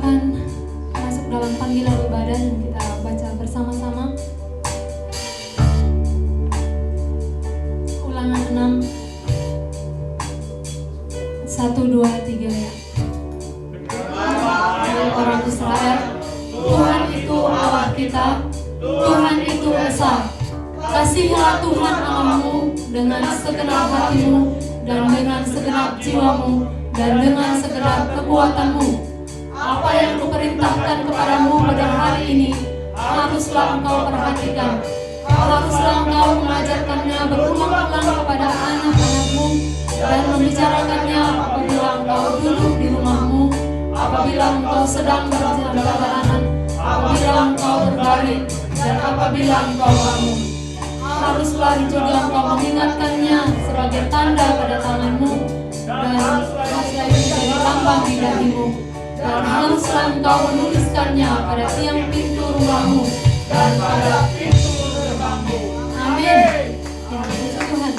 akan masuk dalam panggilan ibadah dan kita baca bersama-sama Ulangan 6 1, 2, 3 ya. Hai orang Israel, Tuhan itu Allah kita, Tuhan itu Esa. Kasihilah Tuhan Allahmu dengan segenap hatimu dan dengan segenap jiwamu dan dengan segenap kekuatanmu. Apa yang kuperintahkan kepadamu pada hari ini haruslah engkau perhatikan. Haruslah engkau mengajarkannya berulang-ulang kepada anak-anakmu dan membicarakannya apabila engkau duduk di rumahmu, apabila engkau sedang berjalan perjalanan, apabila engkau berbaring, dan apabila engkau bangun. Haruslah juga engkau mengingatkannya sebagai tanda pada tanganmu dan haruslah menjadi lambang di dahimu. Dan haruslah engkau menuliskannya pada tiang pintu rumahmu dan pada pintu gerbangmu. Amin. Ya, puji Tuhan.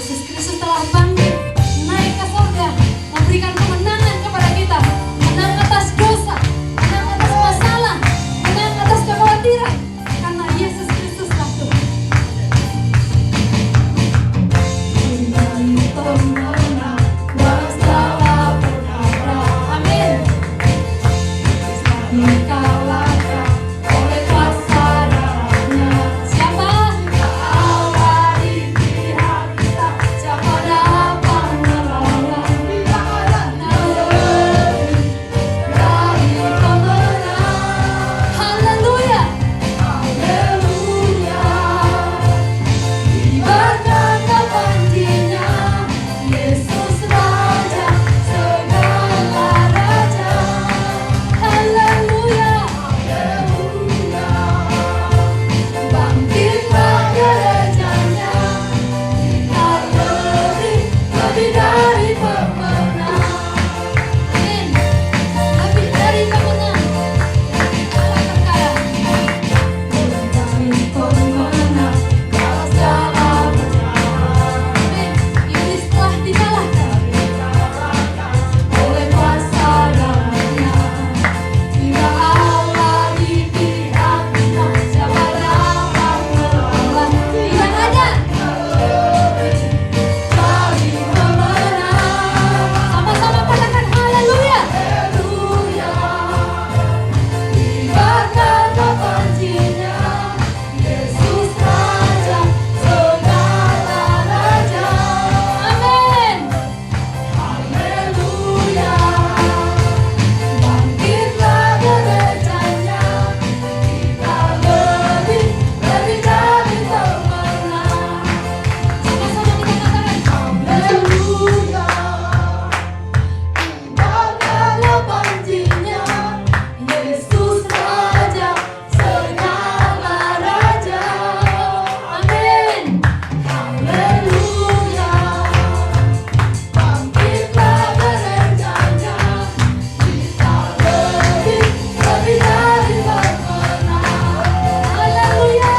Yesus Kristus telah bangkit, naik ke surga, memberikan kemenangan kepada kita, menang atas dosa, menang atas masalah, menang atas kekhawatiran, karena Yesus Kristus telah Tuhan. Amin. Dikalahkan oleh kuasa darahnya. Siapa? Allah di pihak kita. Siapa dapat melawan? Tidak ada dari pemenang. Haleluya, haleluya. Dibarkan kebanjinya Yesus Raja segala raja. Haleluya, haleluya. Bangkitlah gerejanya, kita lebih dari pemenang. Amin. Lebih dari pemenang. Allah berkaya. Kami pemenang atas segala bencana. Amin. Iblis telah dikalahkan oleh kuasa darahnya. Bila Allah di pihak kita, siapa dapat melawan? Tidak ada dari pemenang. Sama-sama katakan haleluya. Haleluya. Dibarkan kebanjinya Yesus Raja segala raja. Amin. Haleluya. Bangkitlah gerejanya, kita lebih dari pemenang. Sama-sama kita katakan haleluya. Dibarkanlah banjinya Yesus Raja segala raja. Amin. Haleluya. Bangkitlah gerejanya, kita lebih dari pemenang. Haleluya,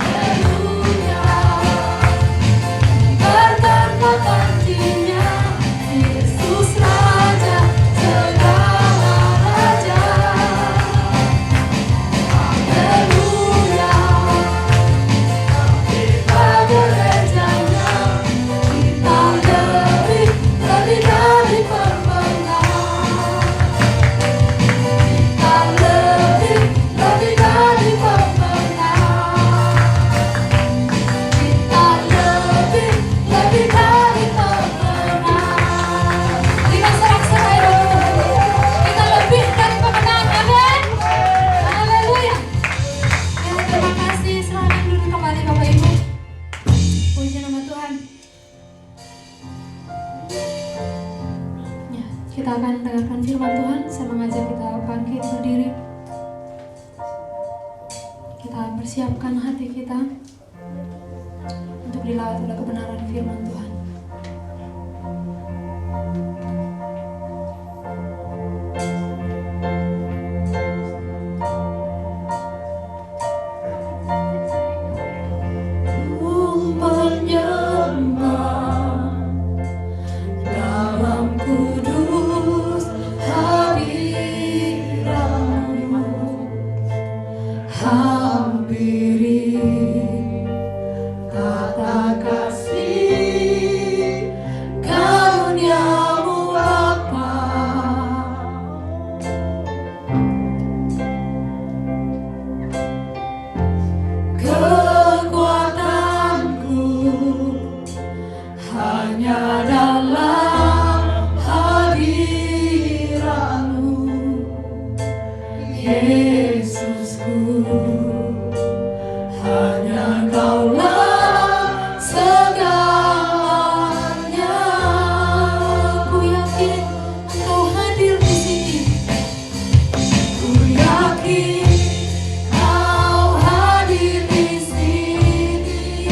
haleluya. Dibarkan kebanjinya Yesus Raja segala raja. Haleluya. Bangkitlah gerejanya, kita lebih dari pemenang. Kita lebih dari pemenang. Kita lebih dari pemenang. Kita sorak-sorai dulu. Kita lebih dari pemenang. Amin. Haleluya. Ya, terima kasih. Silakan duduk kembali Bapak Ibu. Puji nama Tuhan. Ya, kita akan dengarkan firman Tuhan. Saya mengajak kita bangkit berdiri. Kita persiapkan hati kita untuk dilawat oleh kebenaran firman Tuhan. Menyembah dalam kudus hadirat-Mu, hampiri kata kasih karunia-Mu Bapa. Kekuatanku hanya dalam hadirat-Mu, Yesusku. Hanya Engkaulah segalanya. Ku yakin Engkau hadir di sini. Ku yakin Kau hadir di sini.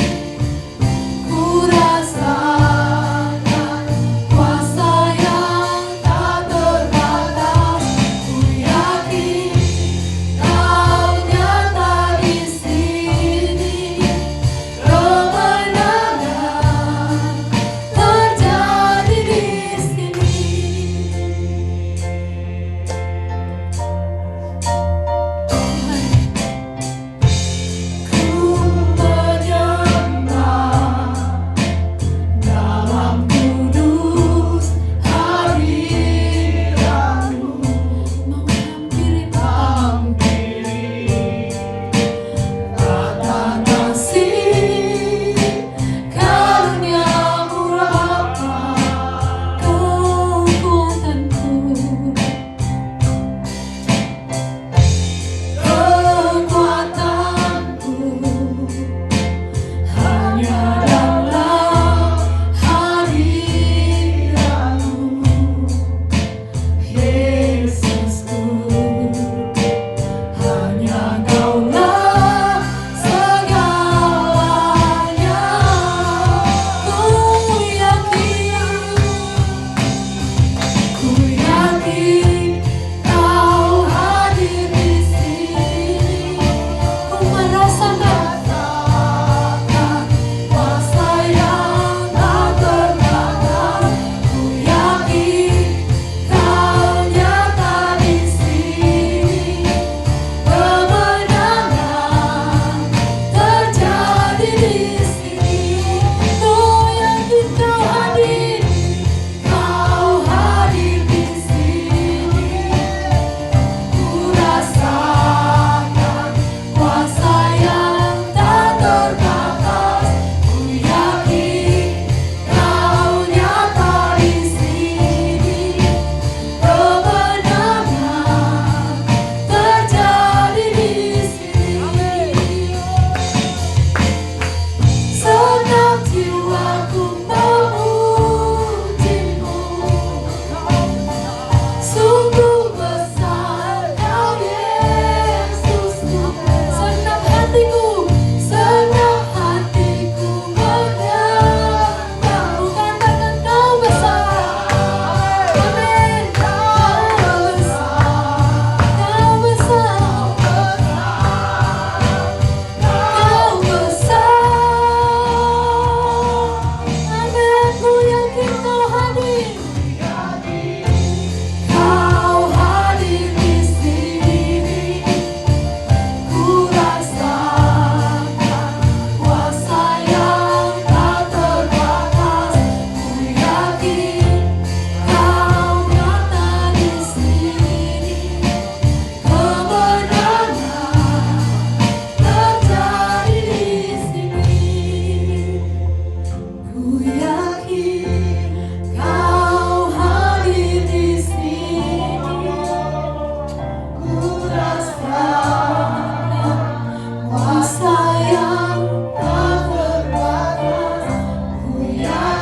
Ku rasakan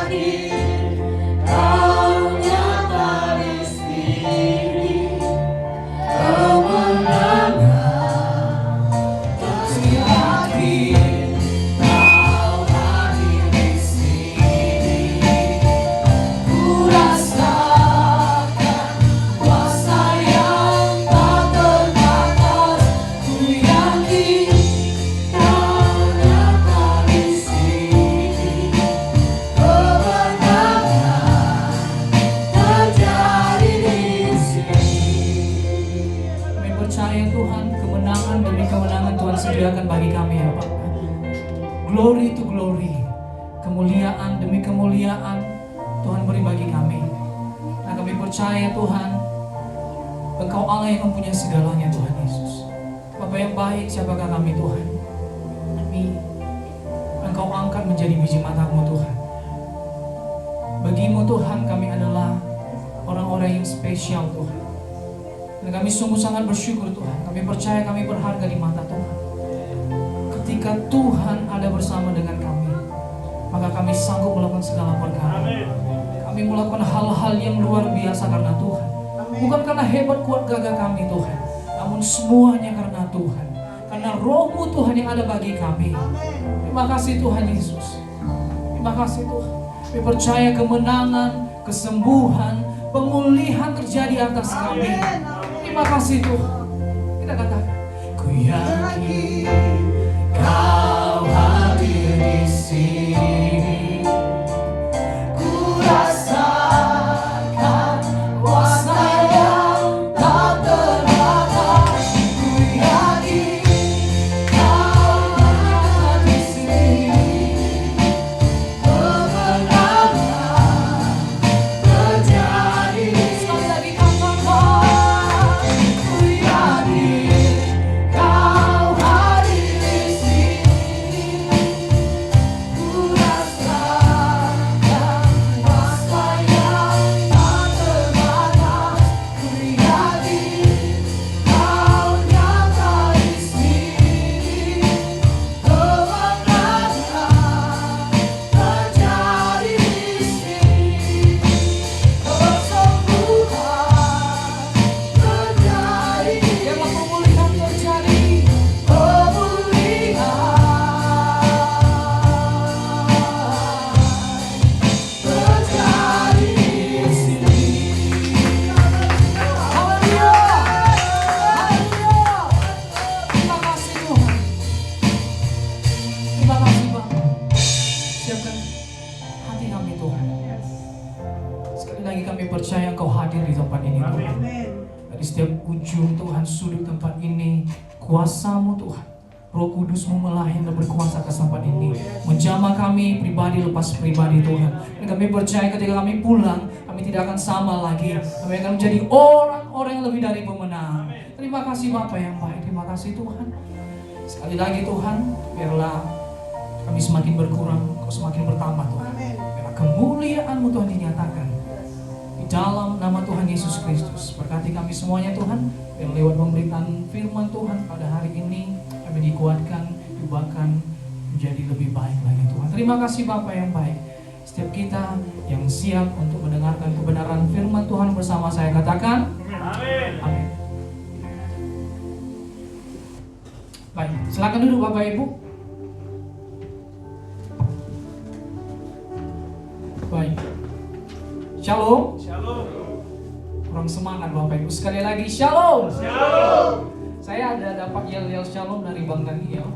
hadir, Kau nyata di sini. Kemenangan terus hadir, Kau hadir di sini. Ku rasakan kuasa yang tak terbatas. Ku yakin Kau nyata di sini. Kemenangan terjadi di sini. Kami percaya Tuhan, kemenangan demi kemenangan Tuhan sediakan bagi kami ya Pak. Glory to glory, kemuliaan demi kemuliaan Tuhan beri bagi kami. Nah kami percaya Tuhan, Engkau Allah yang mempunyai segalanya Tuhan Yesus. Bapa yang baik, siapakah kami Tuhan? Kami Engkau angkat menjadi biji matamu Tuhan. Bagimu Tuhan kami adalah orang-orang yang spesial Tuhan. Dan kami sungguh sangat bersyukur Tuhan. Kami percaya kami berharga di mata Tuhan. Ketika Tuhan ada bersama dengan kami, maka kami sanggup melakukan segala perkara. Kami melakukan hal-hal yang luar biasa karena Tuhan. Bukan karena hebat kuat gagah kami Tuhan, namun semuanya karena Tuhan. Karena roh-Mu Tuhan yang ada bagi kami. Terima kasih Tuhan Yesus. Terima kasih Tuhan. Kami percaya kemenangan, kesembuhan, pemulihan terjadi atas kami. Terima kasih Tuhan. Kita katakan, ku yakin Kau hadir di sini. Ku rasakan kuasa yang tak terbatas. Ku yakin Kau ada di sini. Kemenangan terjadi. Sekali lagi katakan, ku yakin Kau hadir di sini. Ku rasakan kuasa yang tak terbatas. Ku yakin Kau nyata di sini. Kemenangan terjadi di sini. Kesembuhan terjadi. Biarlah pemulihan terjadi. Pemulihan terjadi di sini. Haleluya. Haleluya. Terima kasih Tuhan. Terima kasih Bapa. Siapkan hati kami Tuhan. Sekali lagi kami percaya Engkau hadir di tempat ini Tuhan. Dari setiap ujung Tuhan, sudut tempat ini, kuasa-Mu Tuhan, Roh Kudus-Mu melayang dan berkuasa ke tempat ini, menjamah kami pribadi lepas pribadi Tuhan. Dan kami percaya ketika kami pulang, kami tidak akan sama lagi. Kami akan menjadi orang-orang yang lebih dari pemenang. Terima kasih Bapa yang baik. Terima kasih Tuhan. Sekali lagi Tuhan, biarlah kami semakin berkurang, Kau semakin bertambah Tuhan. Biarlah kemuliaan-Mu Tuhan dinyatakan di dalam nama Tuhan Yesus Kristus. Berkati kami semuanya Tuhan, yang lewat pemberitaan firman Tuhan pada hari ini kami dikuatkan, bahkan menjadi lebih baik lagi Tuhan. Terima kasih Bapa yang baik. Setiap kita yang siap untuk mendengarkan kebenaran firman Tuhan bersama saya katakan amin. Amin. Baik, silakan duduk Bapak Ibu. Baik. Shalom. Shalom. Kurang semangat Bapak Ibu. Sekali lagi shalom. Shalom. Saya ada dapat yel-yel shalom dari Bang Daniel.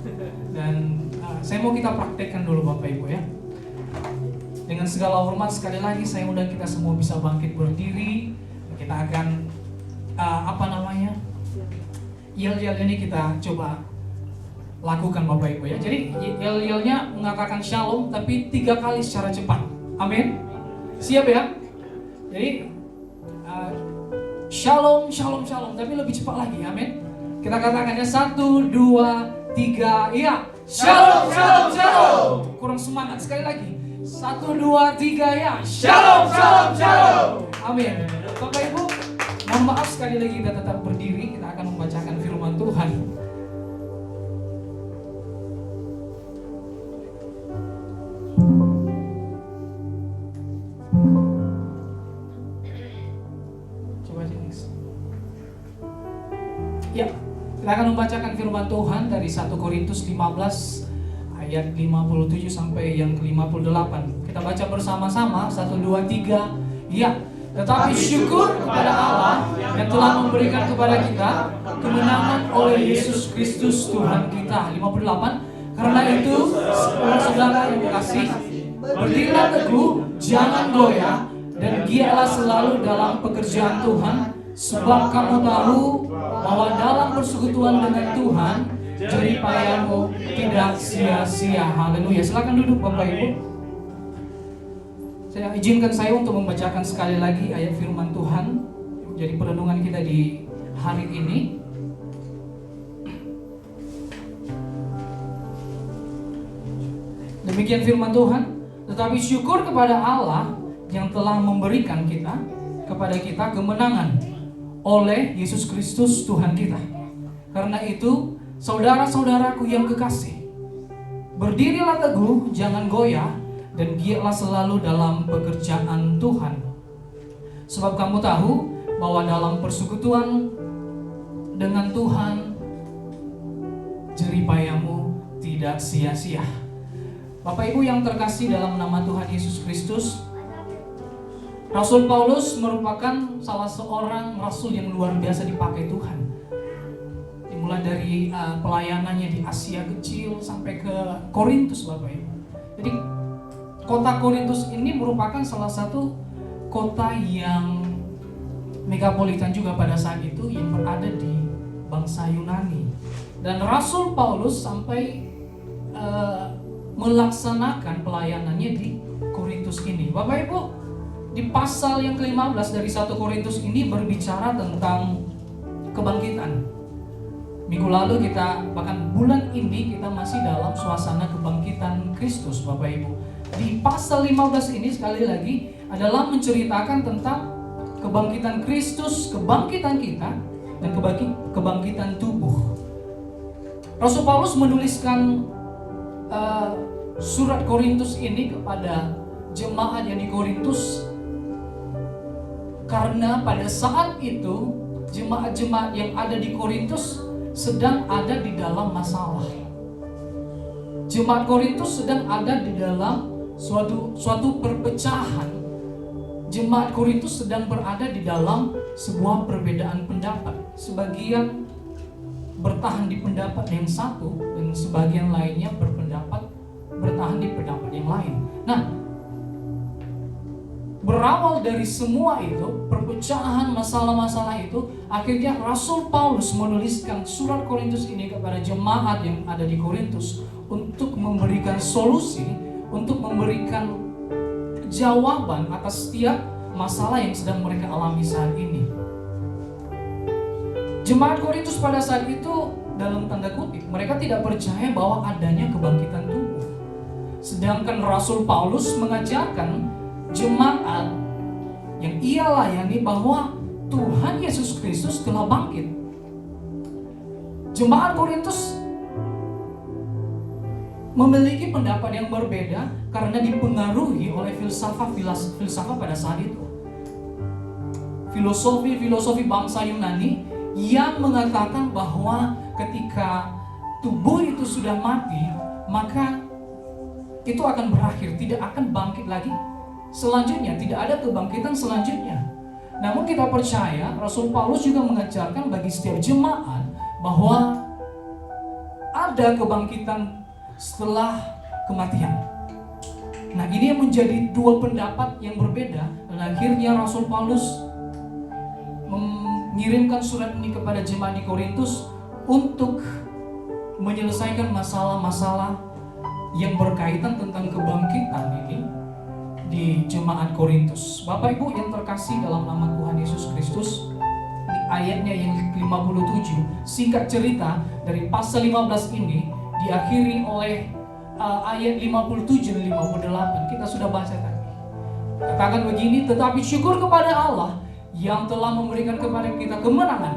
Dan saya mau kita praktekkan dulu Bapak Ibu ya. Dengan segala hormat sekali lagi saya undang kita semua bisa bangkit berdiri. Kita akan yel-yel ini kita coba lakukan Bapak Ibu ya. Jadi yel-yelnya mengatakan shalom tapi 3 kali secara cepat. Amin. Siap ya? Jadi shalom, shalom, shalom, tapi lebih cepat lagi, amin. Kita katakan ya 1, 2, 3, iya. Shalom, shalom, shalom. Kurang semangat sekali lagi. 1, 2, 3, ya. Shalom, shalom, shalom. Amin. Bapak Ibu, mohon maaf sekali lagi kita tetap berdiri. Kita akan membacakan firman Tuhan. Kita akan membacakan firman Tuhan dari 1 Korintus 15 ayat 57 sampai yang ke-58. Kita baca bersama-sama 1 2 3. Ya, tetapi syukur kepada Allah yang telah memberikan kepada kita kemenangan oleh Yesus Kristus Tuhan kita. 58. Karena itu, saudara yang kekasih, berdirilah teguh, jangan goyah, dan giatlah selalu dalam pekerjaan Tuhan, sebab kamu tahu bahwa dalam persekutuan dengan Tuhan, jeripayamu tidak sia-sia. Haleluya. Silakan duduk Bapak Ibu. Saya izinkan saya untuk membacakan sekali lagi ayat firman Tuhan jadi perenungan kita di hari ini. Demikian firman Tuhan. Tetapi syukur kepada Allah yang telah memberikan kepada kita kemenangan oleh Yesus Kristus Tuhan kita. Karena itu, saudara-saudaraku yang kekasih, berdirilah teguh, jangan goyah, dan giatlah selalu dalam pekerjaan Tuhan. Sebab kamu tahu bahwa dalam persekutuan dengan Tuhan, jeripayamu tidak sia-sia. Bapak Ibu yang terkasih dalam nama Tuhan Yesus Kristus, Rasul Paulus merupakan salah seorang rasul yang luar biasa dipakai Tuhan. Dimulai dari pelayanannya di Asia Kecil sampai ke Korintus, Bapak Ibu. Jadi kota Korintus ini merupakan salah satu kota yang megapolitan juga pada saat itu, yang berada di bangsa Yunani. Dan Rasul Paulus sampai melaksanakan pelayanannya di Korintus ini. Bapak Ibu, di pasal yang ke-15 dari 1 Korintus ini berbicara tentang kebangkitan. Minggu lalu bahkan bulan ini kita masih dalam suasana kebangkitan Kristus, Bapak Ibu. Di pasal 15 ini sekali lagi adalah menceritakan tentang kebangkitan Kristus, kebangkitan kita, dan kebangkitan tubuh. Rasul Paulus menuliskan surat Korintus ini kepada jemaat yang di Korintus karena pada saat itu jemaat-jemaat yang ada di Korintus sedang ada di dalam masalah. Jemaat Korintus sedang ada di dalam suatu perpecahan. Jemaat Korintus sedang berada di dalam sebuah perbedaan pendapat. Sebagian bertahan di pendapat yang satu dan sebagian lainnya bertahan di pendapat yang lain. Nah, berawal dari semua itu, perpecahan, masalah-masalah itu, akhirnya Rasul Paulus menuliskan surat Korintus ini kepada jemaat yang ada di Korintus untuk memberikan solusi, untuk memberikan jawaban atas setiap masalah yang sedang mereka alami saat ini. Jemaat Korintus pada saat itu, dalam tanda kutip, mereka tidak percaya bahwa adanya kebangkitan tubuh. Sedangkan Rasul Paulus mengajarkan jemaat yang ia layani bahwa Tuhan Yesus Kristus telah bangkit. Jemaat Korintus memiliki pendapat yang berbeda karena dipengaruhi oleh filsafat pada saat itu. Filosofi bangsa Yunani yang mengatakan bahwa ketika tubuh itu sudah mati, maka itu akan berakhir, tidak akan bangkit lagi selanjutnya, tidak ada kebangkitan selanjutnya. Namun kita percaya Rasul Paulus juga mengajarkan bagi setiap jemaat bahwa ada kebangkitan setelah kematian. Nah, ini yang menjadi dua pendapat yang berbeda. Dan akhirnya Rasul Paulus mengirimkan surat ini kepada jemaat di Korintus untuk menyelesaikan masalah-masalah yang berkaitan tentang kebangkitan ini di jemaat Korintus. Bapak Ibu yang terkasih dalam nama Tuhan Yesus Kristus, di ayatnya yang ke-57, singkat cerita dari pasal 15 ini diakhiri oleh ayat 57 dan 58. Kita sudah baca tadi. Katakan begini, tetapi syukur kepada Allah yang telah memberikan kepada kita kemenangan,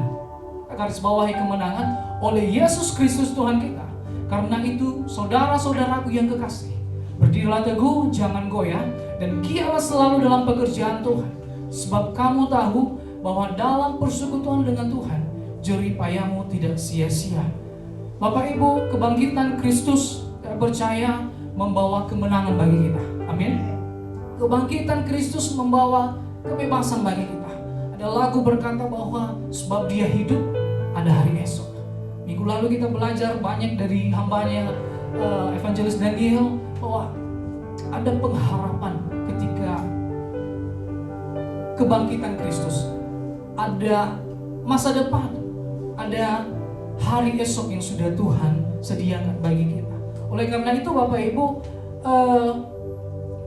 garis bawahi kemenangan, oleh Yesus Kristus Tuhan kita. Karena itu, saudara-saudaraku yang kekasih, berdirilah teguh, jangan goyah, dan giatlah selalu dalam pekerjaan Tuhan. Sebab kamu tahu bahwa dalam persekutuan dengan Tuhan, jerih payahmu tidak sia-sia. Bapak Ibu, kebangkitan Kristus, saya percaya, membawa kemenangan bagi kita. Amin. Kebangkitan Kristus membawa kebebasan bagi kita. Ada lagu berkata bahwa sebab Dia hidup, ada hari esok. Minggu lalu kita belajar banyak dari hambanya Evangelis Daniel bahwa ada pengharapan ketika kebangkitan Kristus. Ada masa depan, ada hari esok yang sudah Tuhan sediakan bagi kita. Oleh karena itu Bapak Ibu,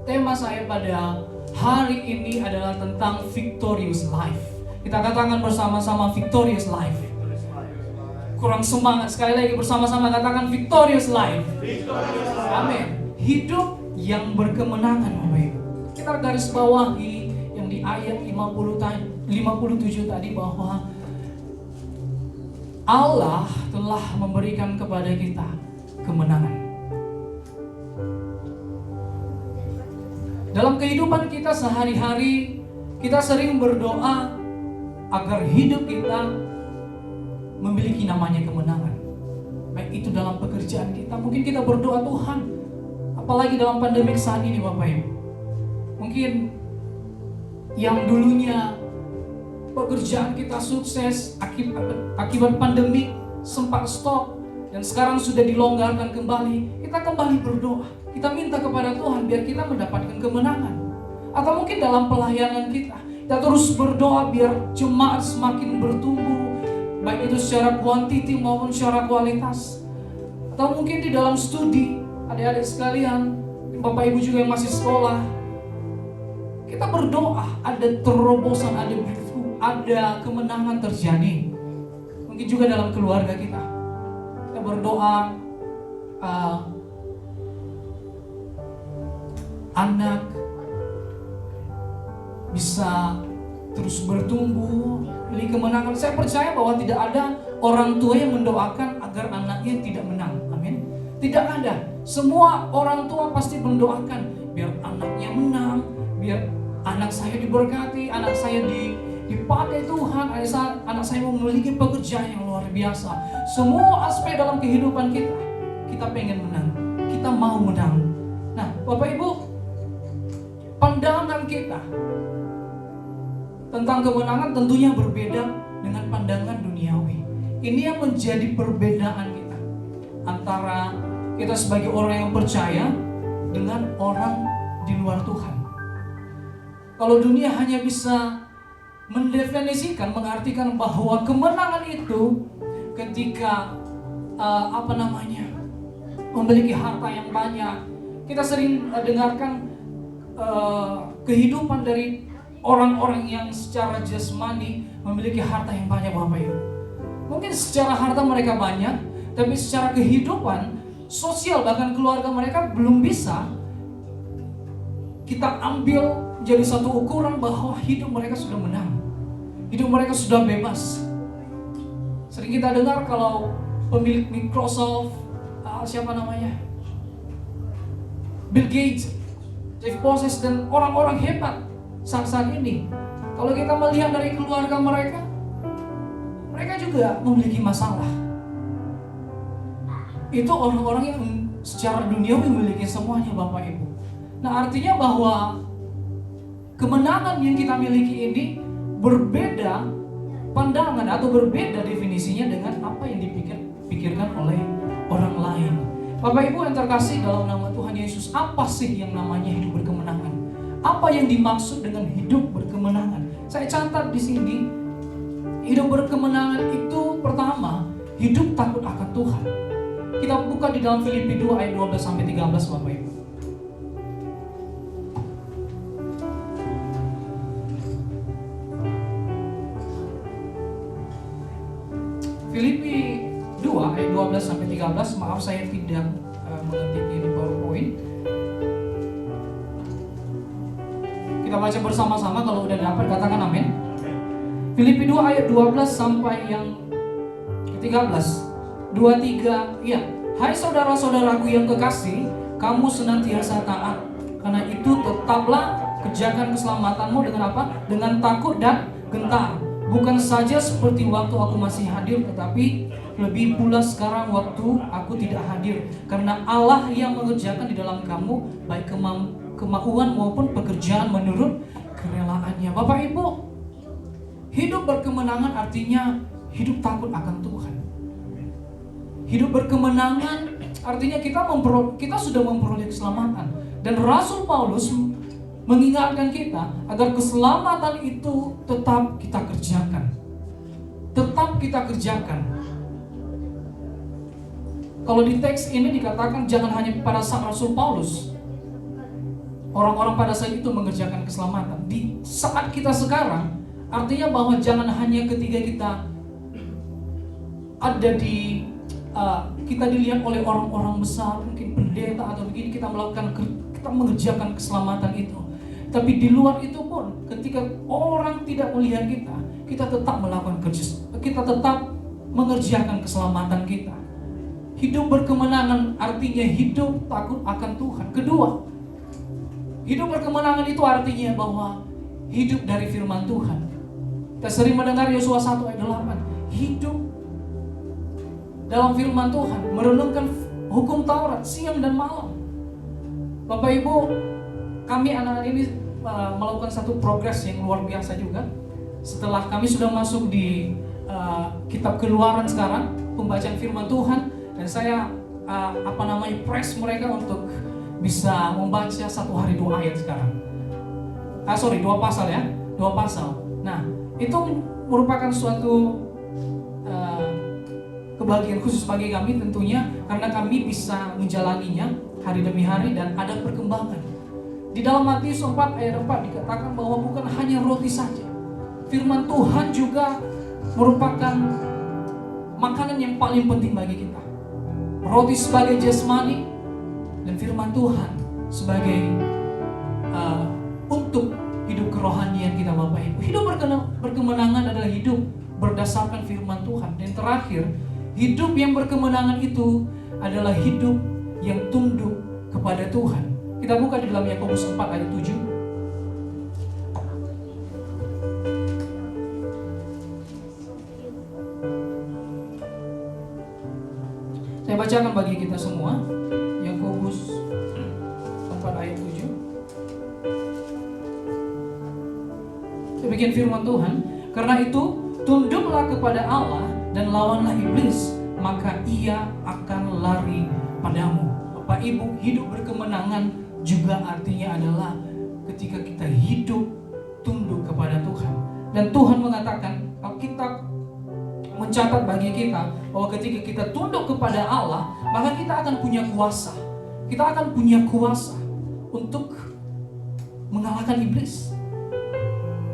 tema saya pada hari ini adalah tentang victorious life. Kita katakan bersama-sama victorious life. Kurang semangat, sekali lagi bersama-sama katakan victorious life. Amin. Hidup yang berkemenangan Bapak Ibu. Kita garis bawahi yang di ayat 57 tadi bahwa Allah telah memberikan kepada kita kemenangan. Dalam kehidupan kita sehari-hari, kita sering berdoa agar hidup kita memiliki namanya kemenangan. Baik itu dalam pekerjaan kita, mungkin kita berdoa Tuhan, apalagi dalam pandemik saat ini Bapak Ibu. Mungkin yang dulunya pekerjaan kita sukses akibat pandemi sempat stop dan sekarang sudah dilonggarkan kembali, kita kembali berdoa. Kita minta kepada Tuhan biar kita mendapatkan kemenangan. Atau mungkin dalam pelayanan kita terus berdoa biar jemaat semakin bertumbuh, baik itu secara kuantiti maupun secara kualitas. Atau mungkin di dalam studi, adik-adik sekalian, Bapak Ibu juga yang masih sekolah, kita berdoa ada terobosan, ada breakthrough, ada kemenangan terjadi. Mungkin juga dalam keluarga kita berdoa anak bisa terus bertumbuh, miliki kemenangan. Saya percaya bahwa tidak ada orang tua yang mendoakan agar anaknya tidak menang. Amin. Tidak ada. Semua orang tua pasti mendoakan biar anaknya menang, biar anak saya diberkati, anak saya dipakai Tuhan, anak saya memiliki pekerjaan yang luar biasa. Semua aspek dalam kehidupan kita pengen menang, kita mau menang. Nah, Bapak Ibu, pandangan kita tentang kemenangan tentunya berbeda dengan pandangan duniawi. Ini yang menjadi perbedaan kita antara kita sebagai orang yang percaya dengan orang di luar Tuhan. Kalau dunia hanya bisa mendefinisikan, mengartikan bahwa kemenangan itu ketika memiliki harta yang banyak. Kita sering dengarkan kehidupan dari orang-orang yang secara jasmani memiliki harta yang banyak Bapak Ibu. Mungkin secara harta mereka banyak, tapi secara kehidupan sosial bahkan keluarga mereka belum bisa kita ambil jadi satu ukuran bahwa hidup mereka sudah menang, hidup mereka sudah bebas. Sering kita dengar kalau pemilik Microsoft, Bill Gates, Jeff Bezos dan orang-orang hebat saat ini, kalau kita melihat dari keluarga mereka juga memiliki masalah. Itu orang-orang yang secara duniawi memiliki semuanya Bapak Ibu. Nah, artinya bahwa kemenangan yang kita miliki ini berbeda pandangan atau berbeda definisinya dengan apa yang dipikirkan oleh orang lain. Bapak Ibu yang terkasih dalam nama Tuhan Yesus, apa sih yang namanya hidup berkemenangan? Apa yang dimaksud dengan hidup berkemenangan? Saya catat di sini, hidup berkemenangan itu pertama, hidup takut akan Tuhan. Kita buka di dalam Filipi 2 ayat 12 sampai 13 Bapak Ibu. Filipi 2 ayat 12 sampai 13, maaf saya tidak mengetik di PowerPoint. Kita baca bersama-sama, kalau udah dapat katakan amin. Filipi 2 ayat 12 sampai yang ke-13. 2-3, ya. Hai saudara-saudaraku yang kekasih, kamu senantiasa taat. Karena itu tetaplah kerjakan keselamatanmu dengan apa? Dengan takut dan gentar. Bukan saja seperti waktu aku masih hadir, tetapi lebih pula sekarang waktu aku tidak hadir. Karena Allah yang mengerjakan di dalam kamu baik kemauan maupun pekerjaan menurut kerelaannya. Bapak Ibu, hidup berkemenangan artinya hidup takut akan Tuhan. Hidup berkemenangan artinya kita sudah memperoleh keselamatan. Dan Rasul Paulus mengingatkan kita agar keselamatan itu tetap kita kerjakan. Tetap kita kerjakan. Kalau di teks ini dikatakan jangan hanya pada saat Rasul Paulus, orang-orang pada saat itu mengerjakan keselamatan. Di saat kita sekarang, artinya bahwa jangan hanya ketika kita ada kita dilihat oleh orang-orang besar, mungkin pendeta atau begini, kita mengerjakan keselamatan itu. Tapi di luar itu pun, ketika orang tidak melihat kita tetap melakukan kita tetap mengerjakan keselamatan kita. Hidup berkemenangan artinya hidup takut akan Tuhan. Kedua, hidup berkemenangan itu artinya bahwa hidup dari firman Tuhan. Kita sering mendengar Yosua 1 ayat 8, hidup dalam firman Tuhan, merenungkan hukum Taurat siang dan malam. Bapak Ibu, kami anak-anak ini melakukan satu progres yang luar biasa juga. Setelah kami sudah masuk di kitab Keluaran sekarang, pembacaan firman Tuhan, dan saya press mereka untuk bisa membaca satu hari 2 ayat sekarang. 2 pasal ya, 2 pasal. Nah, itu merupakan suatu kebahagiaan khusus bagi kami tentunya, karena kami bisa menjalaninya hari demi hari dan ada perkembangan. Di dalam Matius 4 ayat 4 dikatakan bahwa bukan hanya roti saja, firman Tuhan juga merupakan makanan yang paling penting bagi kita. Roti sebagai jasmani dan firman Tuhan sebagai untuk hidup kerohanian kita, Bapak Ibu. Hidup berkemenangan adalah hidup berdasarkan firman Tuhan. Dan terakhir, hidup yang berkemenangan itu adalah hidup yang tunduk kepada Tuhan. Kita buka di dalam Yakobus 4 ayat 7. Saya bacakan bagi kita semua. Yakobus 4 ayat 7. Demikian firman Tuhan. Karena itu, tunduklah kepada Allah dan lawanlah iblis, maka ia akan lari padamu. Bapak Ibu, hidup berkemenangan juga artinya adalah ketika kita hidup tunduk kepada Tuhan. Dan Tuhan mengatakan, Alkitab mencatat bagi kita bahwa ketika kita tunduk kepada Allah, maka kita akan punya kuasa. Kita akan punya kuasa untuk mengalahkan iblis.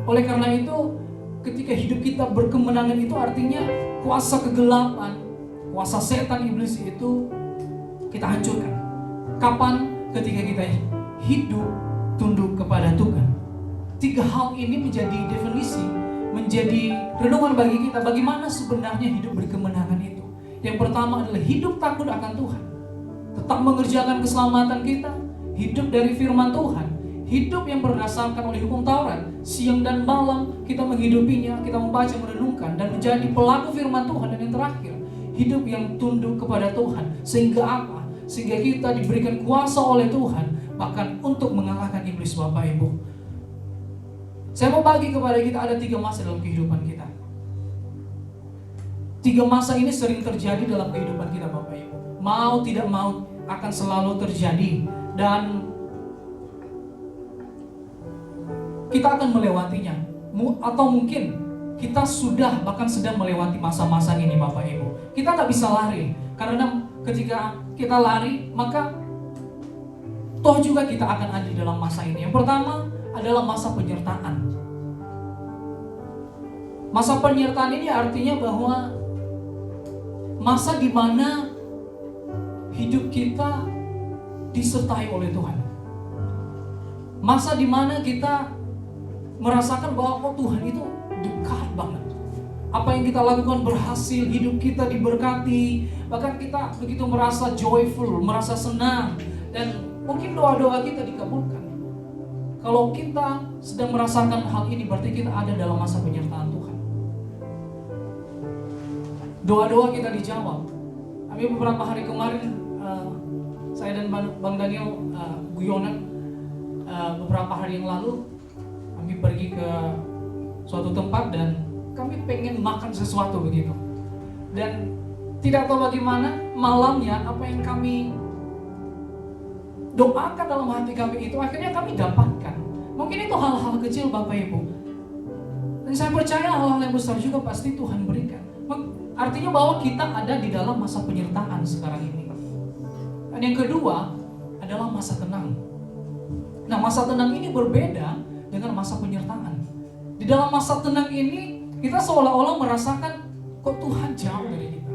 Oleh karena itu, ketika hidup kita berkemenangan itu artinya kuasa kegelapan, kuasa setan iblis itu kita hancurkan. Kapan? Ketika kita hidup tunduk kepada Tuhan. 3 hal ini menjadi definisi, menjadi renungan bagi kita bagaimana sebenarnya hidup berkemenangan itu. Yang pertama adalah hidup takut akan Tuhan, tetap mengerjakan keselamatan kita, hidup dari firman Tuhan, hidup yang berdasarkan oleh hukum Taurat, siang dan malam kita menghidupinya, kita membaca, merenungkan, dan menjadi pelaku firman Tuhan. Dan yang terakhir, hidup yang tunduk kepada Tuhan. Sehingga apa? Sehingga kita diberikan kuasa oleh Tuhan bahkan untuk mengalahkan iblis, Bapak Ibu. Saya mau bagi kepada kita ada 3 masa dalam kehidupan kita. 3 masa ini sering terjadi dalam kehidupan kita, Bapak Ibu. Mau tidak mau akan selalu terjadi, dan kita akan melewatinya. Atau mungkin kita sudah bahkan sedang melewati masa-masa ini, Bapak Ibu. Kita nggak bisa lari, karena ketika kita lari, maka toh juga kita akan ada di dalam masa ini. Yang pertama adalah masa penyertaan. Masa penyertaan ini artinya bahwa masa di mana hidup kita disertai oleh Tuhan. Masa di mana kita merasakan bahwa Tuhan itu dekat banget. Apa yang kita lakukan berhasil, hidup kita diberkati, bahkan kita begitu merasa joyful, merasa senang, dan mungkin doa-doa kita dikabulkan. Kalau kita sedang merasakan hal ini, berarti kita ada dalam masa penyertaan Tuhan. doa-doa kita dijawab. Kami beberapa hari kemarin, saya dan Bang Daniel guyonan, beberapa hari yang lalu kami pergi ke suatu tempat dan kami pengen makan sesuatu begitu. Dan tidak tahu bagaimana malamnya apa yang kami doakan dalam hati kami itu akhirnya kami dapatkan. Mungkin itu hal-hal kecil Bapak Ibu. Dan saya percaya hal-hal yang besar juga pasti Tuhan berikan. Artinya bahwa kita ada di dalam masa penyertaan sekarang ini. Dan yang kedua adalah masa tenang. Nah, masa tenang ini berbeda dengan masa penyertaan. Di dalam masa tenang ini kita seolah-olah merasakan kok Tuhan jauh dari kita.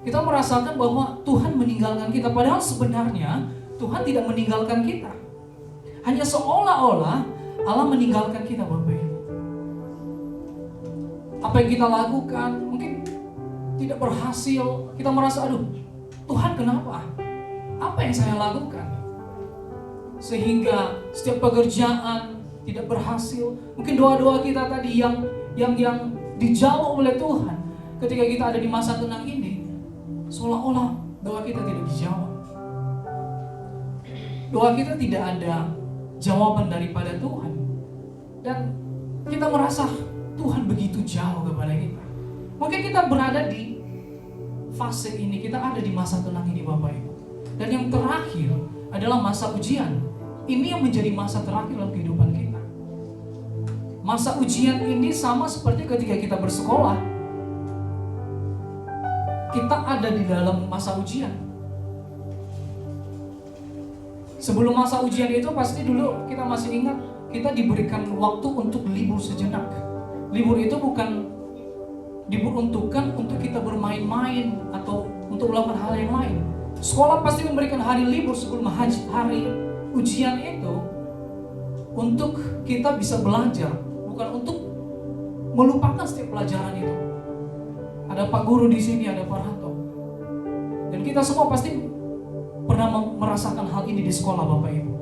Kita merasakan bahwa Tuhan meninggalkan kita, padahal sebenarnya Tuhan tidak meninggalkan kita. Hanya seolah-olah Allah meninggalkan kita Bapak Ibu. Apa yang kita lakukan mungkin tidak berhasil. Kita merasa, aduh Tuhan kenapa? Apa yang saya lakukan? Sehingga setiap pekerjaan tidak berhasil. Mungkin doa-doa kita tadi yang dijawab oleh Tuhan ketika kita ada di masa tenang ini, seolah-olah doa kita tidak dijawab. Doa kita tidak ada jawaban daripada Tuhan. Dan kita merasa Tuhan begitu jauh kepada kita. Mungkin kita berada di fase ini, kita ada di masa tenang ini Bapak Ibu. Dan yang terakhir adalah masa ujian. Ini yang menjadi masa terakhir dalam kehidupan kita. Masa ujian ini sama seperti ketika kita bersekolah. Kita ada di dalam masa ujian. Sebelum masa ujian itu pasti dulu kita masih ingat, kita diberikan waktu untuk libur sejenak. Libur itu bukan diperuntukkan untuk kita bermain-main atau untuk melakukan hal yang lain. Sekolah pasti memberikan hari libur sebelum hari ujian itu untuk kita bisa belajar, bukan untuk melupakan setiap pelajaran itu. Ada Pak Guru di sini, ada Pak Ranto. Dan kita semua pasti pernah merasakan hal ini di sekolah Bapak Ibu.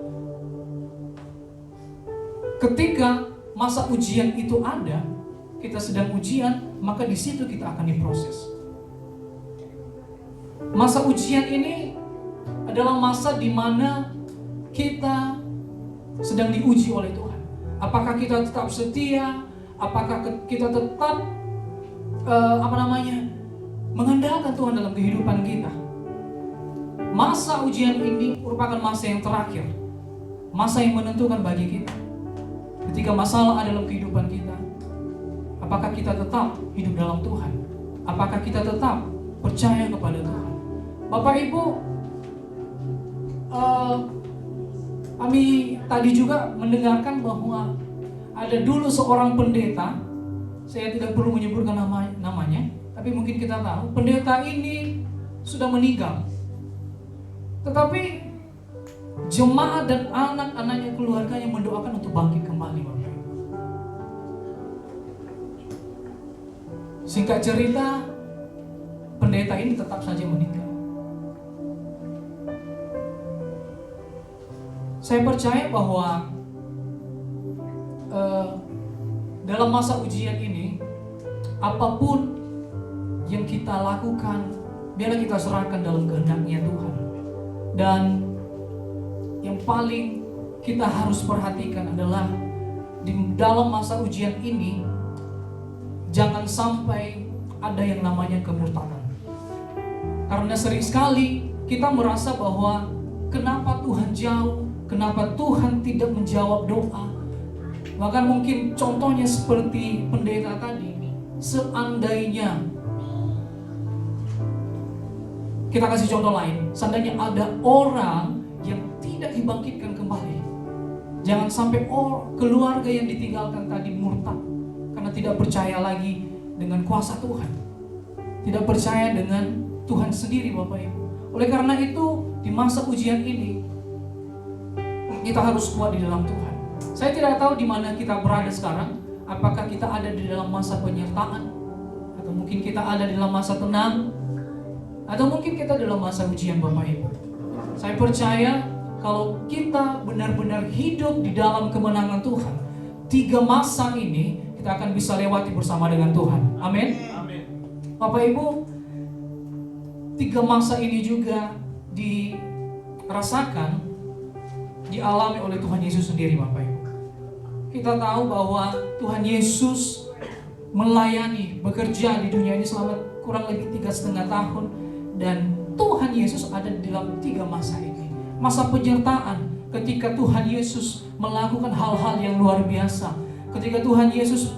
Ketika masa ujian itu ada, kita sedang ujian, maka di situ kita akan diproses. Masa ujian ini adalah masa di mana kita sedang diuji oleh Tuhan. Apakah kita tetap setia? Apakah kita tetap mengandalkan Tuhan dalam kehidupan kita? Masa ujian ini merupakan masa yang terakhir, masa yang menentukan bagi kita. Ketika masalah ada dalam kehidupan kita, apakah kita tetap hidup dalam Tuhan? Apakah kita tetap percaya kepada Tuhan? Bapak Ibu, kami tadi juga mendengarkan bahwa ada dulu seorang pendeta. Saya tidak perlu menyebutkan namanya, tapi mungkin kita tahu pendeta ini sudah meninggal. Tetapi jemaat dan anak-anaknya, keluarganya mendoakan untuk bangkit kembali Bapak Ibu. Singkat cerita, pendeta ini tetap saja meninggal. Saya percaya bahwa dalam masa ujian ini, apapun yang kita lakukan, biarlah kita serahkan dalam kehendak-Nya Tuhan. Dan yang paling kita harus perhatikan adalah di dalam masa ujian ini, jangan sampai ada yang namanya kemurtadan. Karena sering sekali kita merasa bahwa kenapa Tuhan jauh, kenapa Tuhan tidak menjawab doa. Bahkan mungkin contohnya seperti pendeta tadi, seandainya kita kasih contoh lain, seandainya ada orang yang tidak dibangkitkan kembali, jangan sampai keluarga yang ditinggalkan tadi murtad karena tidak percaya lagi dengan kuasa Tuhan, tidak percaya dengan Tuhan sendiri Bapak Ibu. Oleh karena itu di masa ujian ini kita harus kuat di dalam Tuhan. Saya tidak tahu di mana kita berada sekarang. Apakah kita ada di dalam masa penyertaan, atau mungkin kita ada di dalam masa tenang, atau mungkin kita dalam masa ujian Bapak Ibu. Saya percaya kalau kita benar-benar hidup di dalam kemenangan Tuhan, 3 masa ini kita akan bisa lewati bersama dengan Tuhan. Amin. Bapak Ibu, 3 masa ini juga dirasakan, dialami oleh Tuhan Yesus sendiri Bapak Ibu. Kita tahu bahwa Tuhan Yesus melayani, bekerja di dunia ini selama kurang lebih 3,5 tahun. Dan Tuhan Yesus ada di dalam 3 masa ini. Masa penyertaan, ketika Tuhan Yesus melakukan hal-hal yang luar biasa. Ketika Tuhan Yesus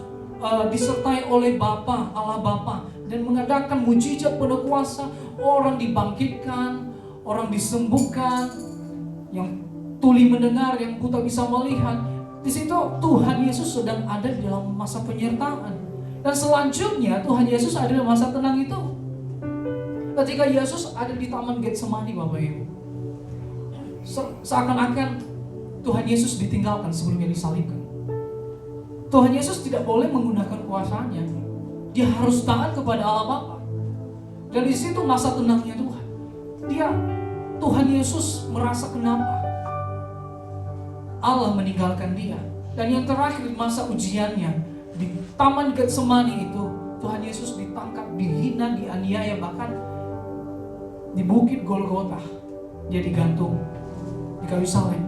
disertai oleh Bapa, Allah Bapa, dan mengadakan mujizat penuh kuasa. Orang dibangkitkan, orang disembuhkan, yang tuli mendengar, yang buta bisa melihat. Di situ Tuhan Yesus sedang ada di dalam masa penyertaan. Dan selanjutnya Tuhan Yesus ada di masa tenang itu. Ketika Yesus ada di Taman Getsemani Bapak Ibu, seakan-akan Tuhan Yesus ditinggalkan sebelumnya disalibkan. Tuhan Yesus tidak boleh menggunakan kuasanya. Dia harus taat kepada Allah Bapa. Dan di situ masa tenangnya Tuhan. Tuhan Yesus merasa kenapa Allah meninggalkan dia. Dan yang terakhir di masa ujiannya di Taman Getsemani itu, Tuhan Yesus ditangkap, dihina, dianiaya, bahkan di Bukit Golgota dia digantung di kayu salib,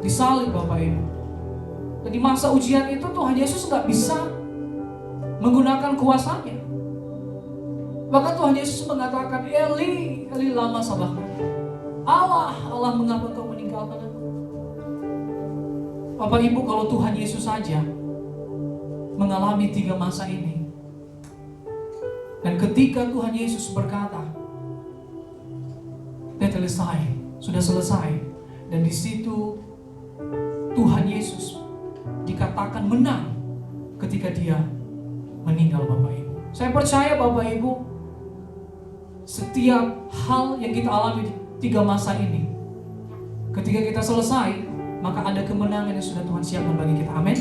disalib Bapak Ibu. Dan di masa ujian itu Tuhan Yesus gak bisa menggunakan kuasanya. Bahkan Tuhan Yesus mengatakan, Eli, Eli lama sabachthani. Allah, Allah mengapa engkau meninggalkan aku? Bapak Ibu, kalau Tuhan Yesus saja mengalami 3 masa ini, dan ketika Tuhan Yesus berkata, sudah selesai, dan di situ Tuhan Yesus dikatakan menang ketika dia meninggal Bapak Ibu. Saya percaya Bapak Ibu, setiap hal yang kita alami di 3 masa ini, ketika kita selesai, maka ada kemenangan yang sudah Tuhan siapkan bagi kita. Amin.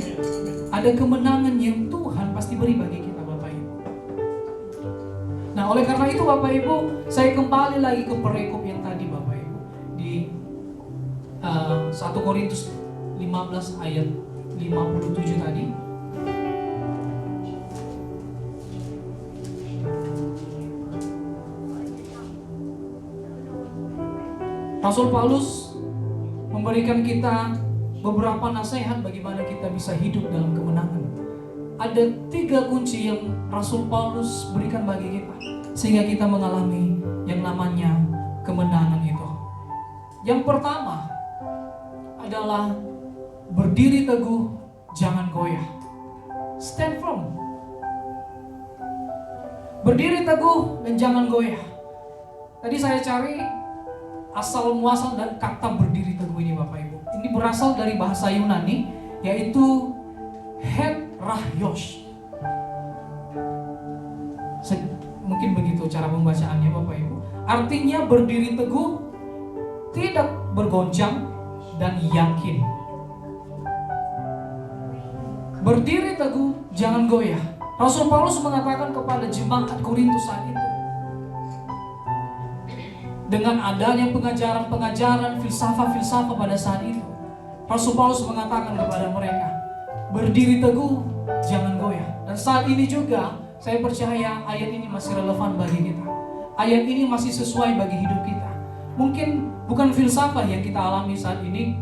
Ada kemenangan yang Tuhan pasti beri bagi kita Bapak Ibu. Nah, oleh karena itu Bapak Ibu, saya kembali lagi ke perekop yang tadi Bapak Ibu di 1 Korintus 15 ayat 57 tadi. Rasul Paulus memberikan kita beberapa nasihat bagaimana kita bisa hidup dalam kemenangan. Ada 3 kunci yang Rasul Paulus berikan bagi kita sehingga kita mengalami yang namanya kemenangan itu. Yang pertama adalah berdiri teguh, jangan goyah. Stand firm. Berdiri teguh dan jangan goyah. Tadi saya cari asal muasal dan kata berdiri teguh ini Bapak Ibu. Ini berasal dari bahasa Yunani, yaitu het rahios. Mungkin begitu cara pembacaannya Bapak Ibu. Artinya berdiri teguh, tidak bergoncang dan yakin. Berdiri teguh, jangan goyah. Rasul Paulus mengatakan kepada jemaat Korintus saat itu, dengan adanya pengajaran-pengajaran, filsafat-filsafat pada saat itu, Rasul Paulus mengatakan kepada mereka, berdiri teguh, jangan goyah. Dan saat ini juga, saya percaya ayat ini masih relevan bagi kita. Ayat ini masih sesuai bagi hidup kita. Mungkin bukan filsafat yang kita alami saat ini,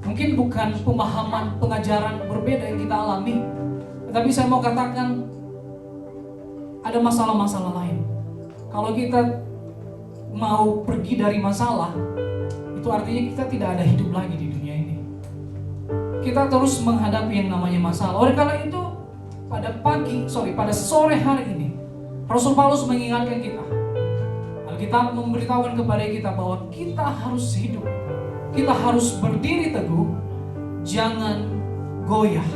mungkin bukan pemahaman pengajaran berbeda yang kita alami, tetapi saya mau katakan ada masalah-masalah lain. Kalau kita mau pergi dari masalah, itu artinya kita tidak ada hidup lagi di dunia ini. Kita terus menghadapi yang namanya masalah. Oleh karena itu, pada sore hari ini, Rasul Paulus mengingatkan kita. Alkitab memberitahukan kepada kita bahwa kita harus hidup, kita harus berdiri teguh, jangan goyah.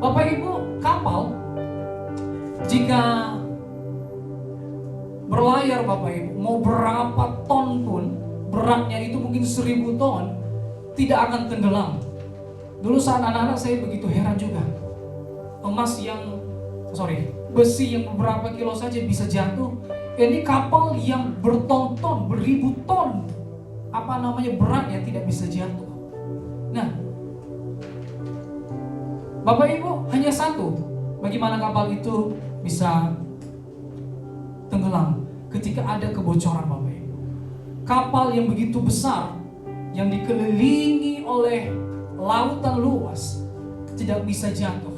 Bapak Ibu, kapal jika berlayar Bapak Ibu, mau berapa ton pun, beratnya itu mungkin 1000 ton, tidak akan tenggelam. Dulu saat anak-anak saya begitu heran juga. Besi yang beberapa kilo saja bisa jatuh. Ini kapal yang berton-ton, beribu ton, beratnya tidak bisa jatuh. Nah, Bapak Ibu, hanya satu, bagaimana kapal itu bisa tenggelam ketika ada kebocoran, Bapak Ibu. Kapal yang begitu besar, yang dikelilingi oleh lautan luas, tidak bisa jatuh.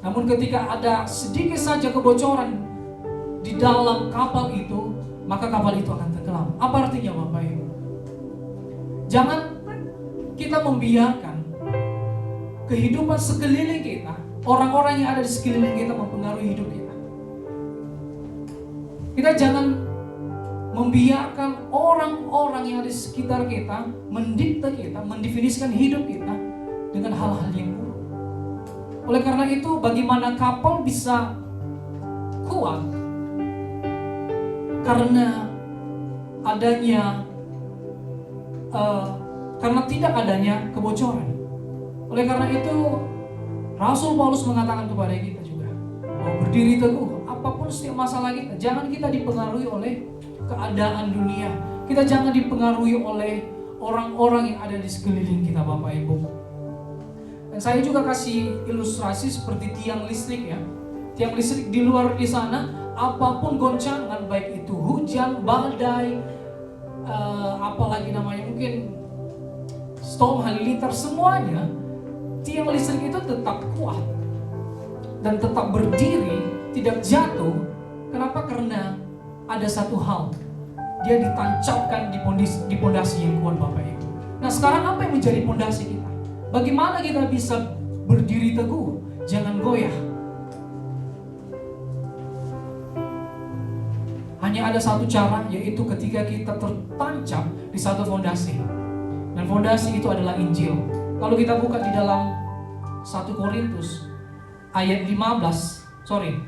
Namun ketika ada sedikit saja kebocoran di dalam kapal itu, maka kapal itu akan tenggelam. Apa artinya, Bapak Ibu? Jangan kita membiarkan kehidupan sekeliling kita, orang-orang yang ada di sekeliling kita mempengaruhi hidup kita. Kita jangan membiarkan orang-orang yang ada di sekitar kita mendikte kita, mendefinisikan hidup kita dengan hal-hal yang buruk. Oleh karena itu, bagaimana kapal bisa kuat? Karena tidak adanya kebocoran. Oleh karena itu, Rasul Paulus mengatakan kepada kita juga bahwa berdiri teguh apapun setiap masalah kita. Jangan kita dipengaruhi oleh keadaan dunia. Kita jangan dipengaruhi oleh orang-orang yang ada di sekeliling kita, Bapak Ibu. Dan saya juga kasih ilustrasi seperti tiang listrik ya. Tiang listrik di luar di sana, apapun goncangan, baik itu hujan, badai, apalagi namanya mungkin storm, halilintar, semuanya, tiang listrik itu tetap kuat dan tetap berdiri, tidak jatuh. Kenapa? Karena ada satu hal, dia ditancapkan di pondasi yang kuat, Bapak Ibu. Nah, sekarang apa yang menjadi pondasi kita? Bagaimana kita bisa berdiri teguh, jangan goyah? Hanya ada satu cara, yaitu ketika kita tertancap di satu fondasi. Dan fondasi itu adalah Injil. Kalau kita buka di dalam 1 Korintus ayat 15,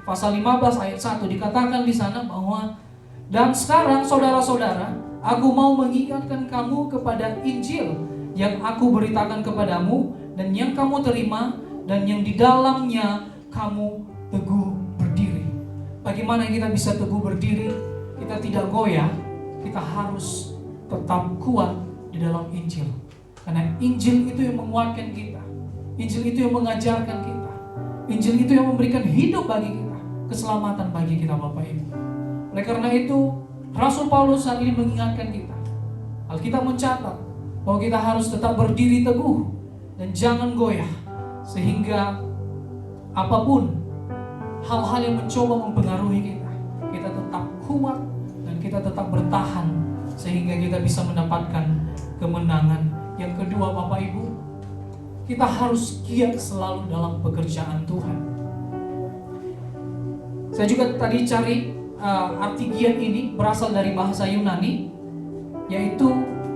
pasal 15 ayat 1, dikatakan di sana bahwa dan sekarang saudara-saudara, aku mau mengingatkan kamu kepada Injil yang aku beritakan kepadamu dan yang kamu terima dan yang di dalamnya kamu teguh berdiri. Bagaimana kita bisa teguh berdiri? Kita tidak goyah, kita harus tetap kuat di dalam Injil. Karena Injil itu yang menguatkan kita. Injil itu yang mengajarkan kita. Injil itu yang memberikan hidup bagi kita, keselamatan bagi kita, Bapak Ibu. Oleh karena itu, Rasul Paulus saat ini mengingatkan kita. Alkitab mencatat bahwa kita harus tetap berdiri teguh dan jangan goyah, sehingga apapun hal-hal yang mencoba mempengaruhi kita, kita tetap kuat dan kita tetap bertahan sehingga kita bisa mendapatkan kemenangan. Yang kedua, Bapak Ibu, kita harus giat selalu dalam pekerjaan Tuhan. Saya juga tadi cari arti giat ini berasal dari bahasa Yunani, yaitu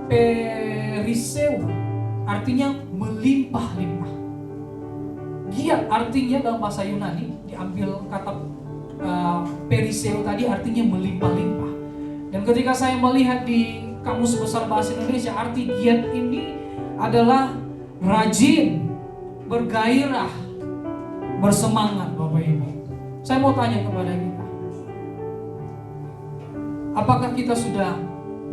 periseu, artinya melimpah-limpah. Giat artinya dalam bahasa Yunani, diambil kata periseu tadi artinya melimpah-limpah. Dan ketika saya melihat di Kamus Besar Bahasa Indonesia, arti giat ini adalah rajin, bergairah, bersemangat, Bapak Ibu. Saya mau tanya kepada kita, apakah kita sudah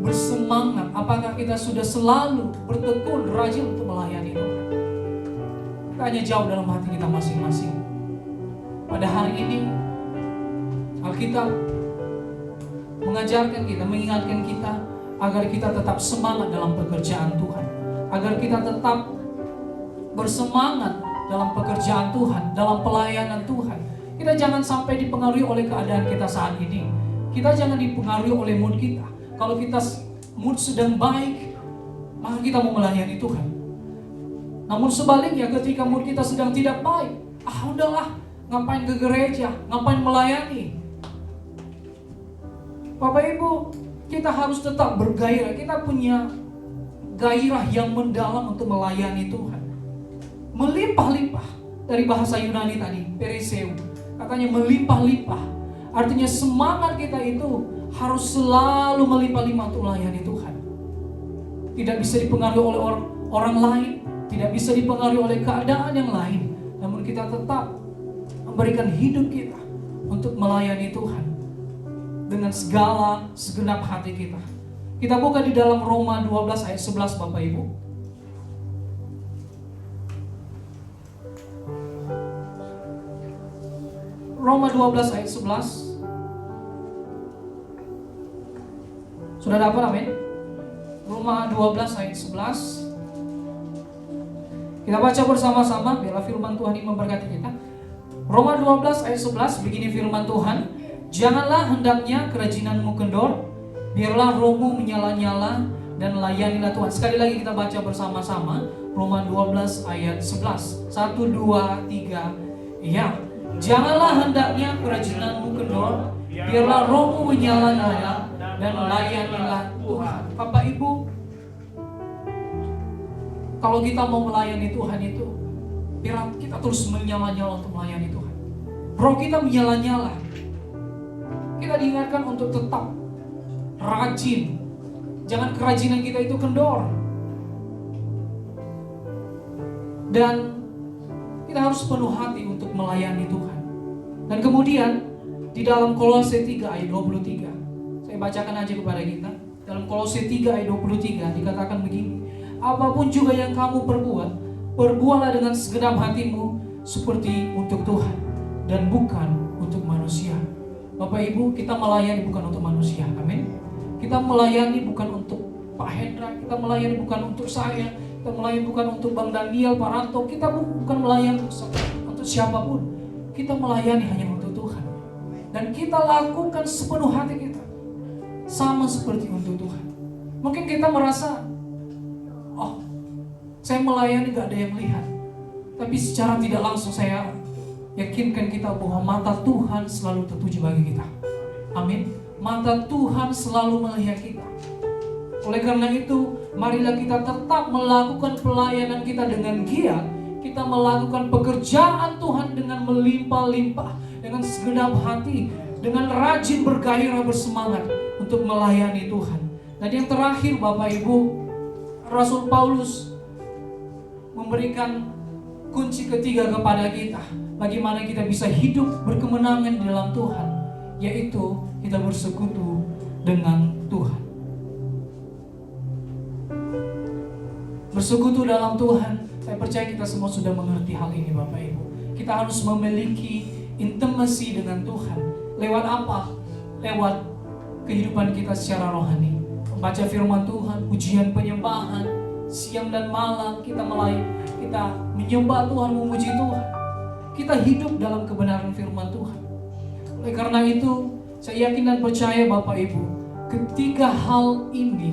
bersemangat? Apakah kita sudah selalu bertekun, rajin untuk melayani Tuhan? Kita hanya jawab dalam hati kita masing-masing. Pada hari ini, Alkitab mengajarkan kita, mengingatkan kita agar kita tetap semangat dalam pekerjaan Tuhan, agar kita tetap bersemangat dalam pekerjaan Tuhan, dalam pelayanan Tuhan. Kita jangan sampai dipengaruhi oleh keadaan kita saat ini. Kita jangan dipengaruhi oleh mood kita. Kalau kita mood sedang baik, maka kita mau melayani Tuhan. Namun sebaliknya, ketika mood kita sedang tidak baik, udahlah, ngapain ke gereja, ngapain melayani. Bapak Ibu, kita harus tetap bergairah. Kita punya gairah yang mendalam untuk melayani Tuhan. Melimpah-limpah, dari bahasa Yunani tadi, periseu, katanya melimpah-limpah. Artinya semangat kita itu harus selalu melimpah-limpah untuk melayani Tuhan. Tidak bisa dipengaruhi oleh orang lain, tidak bisa dipengaruhi oleh keadaan yang lain. Namun kita tetap memberikan hidup kita untuk melayani Tuhan dengan segala segenap hati kita. Kita buka di dalam Roma 12 ayat 11, Bapak Ibu. Roma 12 ayat 11. Sudah dapat, amin? Roma 12 ayat 11. Kita baca bersama-sama, biarlah firman Tuhan ini memberkati kita. Roma 12 ayat 11, begini firman Tuhan. Janganlah hendaknya kerajinanmu kendor, biarlah rohmu menyala-nyala, dan layanilah Tuhan. Sekali lagi kita baca bersama-sama, Roma 12 ayat 11. 1, 2, 3, ya. Janganlah hendaknya kerajinanmu kendor, biarlah rohmu menyala-nyala, dan layanilah Tuhan. Bapak Ibu, kalau kita mau melayani Tuhan itu, biar kita terus menyala-nyala untuk melayani Tuhan. Roh kita menyala-nyala. Kita diingatkan untuk tetap rajin. Jangan kerajinan kita itu kendor. Dan kita harus penuh hati untuk melayani Tuhan. Dan kemudian di dalam Kolose 3 ayat 23, saya bacakan aja kepada kita. Dalam Kolose 3 ayat 23 dikatakan begini. Apapun juga yang kamu perbuat, perbuatlah dengan segenap hatimu seperti untuk Tuhan dan bukan untuk manusia. Bapak Ibu, kita melayani bukan untuk manusia, amin. Kita melayani bukan untuk Pak Hendra, kita melayani bukan untuk saya, kita melayani bukan untuk Bang Daniel, Pak Ranto, kita bukan melayani untuk siapapun. Kita melayani hanya untuk Tuhan. Dan kita lakukan sepenuh hati kita, sama seperti untuk Tuhan. Mungkin kita merasa, oh, saya melayani gak ada yang lihat. Tapi secara tidak langsung saya yakinkan kita bahwa mata Tuhan selalu tertuju bagi kita. Amin. Mata Tuhan selalu melihat kita. Oleh karena itu, marilah kita tetap melakukan pelayanan kita dengan giat. Kita melakukan pekerjaan Tuhan dengan melimpah-limpah, dengan segenap hati, dengan rajin bergairah bersemangat untuk melayani Tuhan. Dan yang terakhir Bapak Ibu, Rasul Paulus memberikan kunci ketiga kepada kita, bagaimana kita bisa hidup berkemenangan di dalam Tuhan, yaitu kita bersekutu dengan Tuhan. Bersekutu dalam Tuhan, saya percaya kita semua sudah mengerti hal ini Bapak Ibu. Kita harus memiliki intimasi dengan Tuhan. Lewat apa? Lewat kehidupan kita secara rohani. Membaca firman Tuhan, pujian penyembahan, siang dan malam kita menyembah Tuhan, memuji Tuhan. Kita hidup dalam kebenaran firman Tuhan. Oleh karena itu, saya yakin dan percaya Bapak Ibu, ketiga hal ini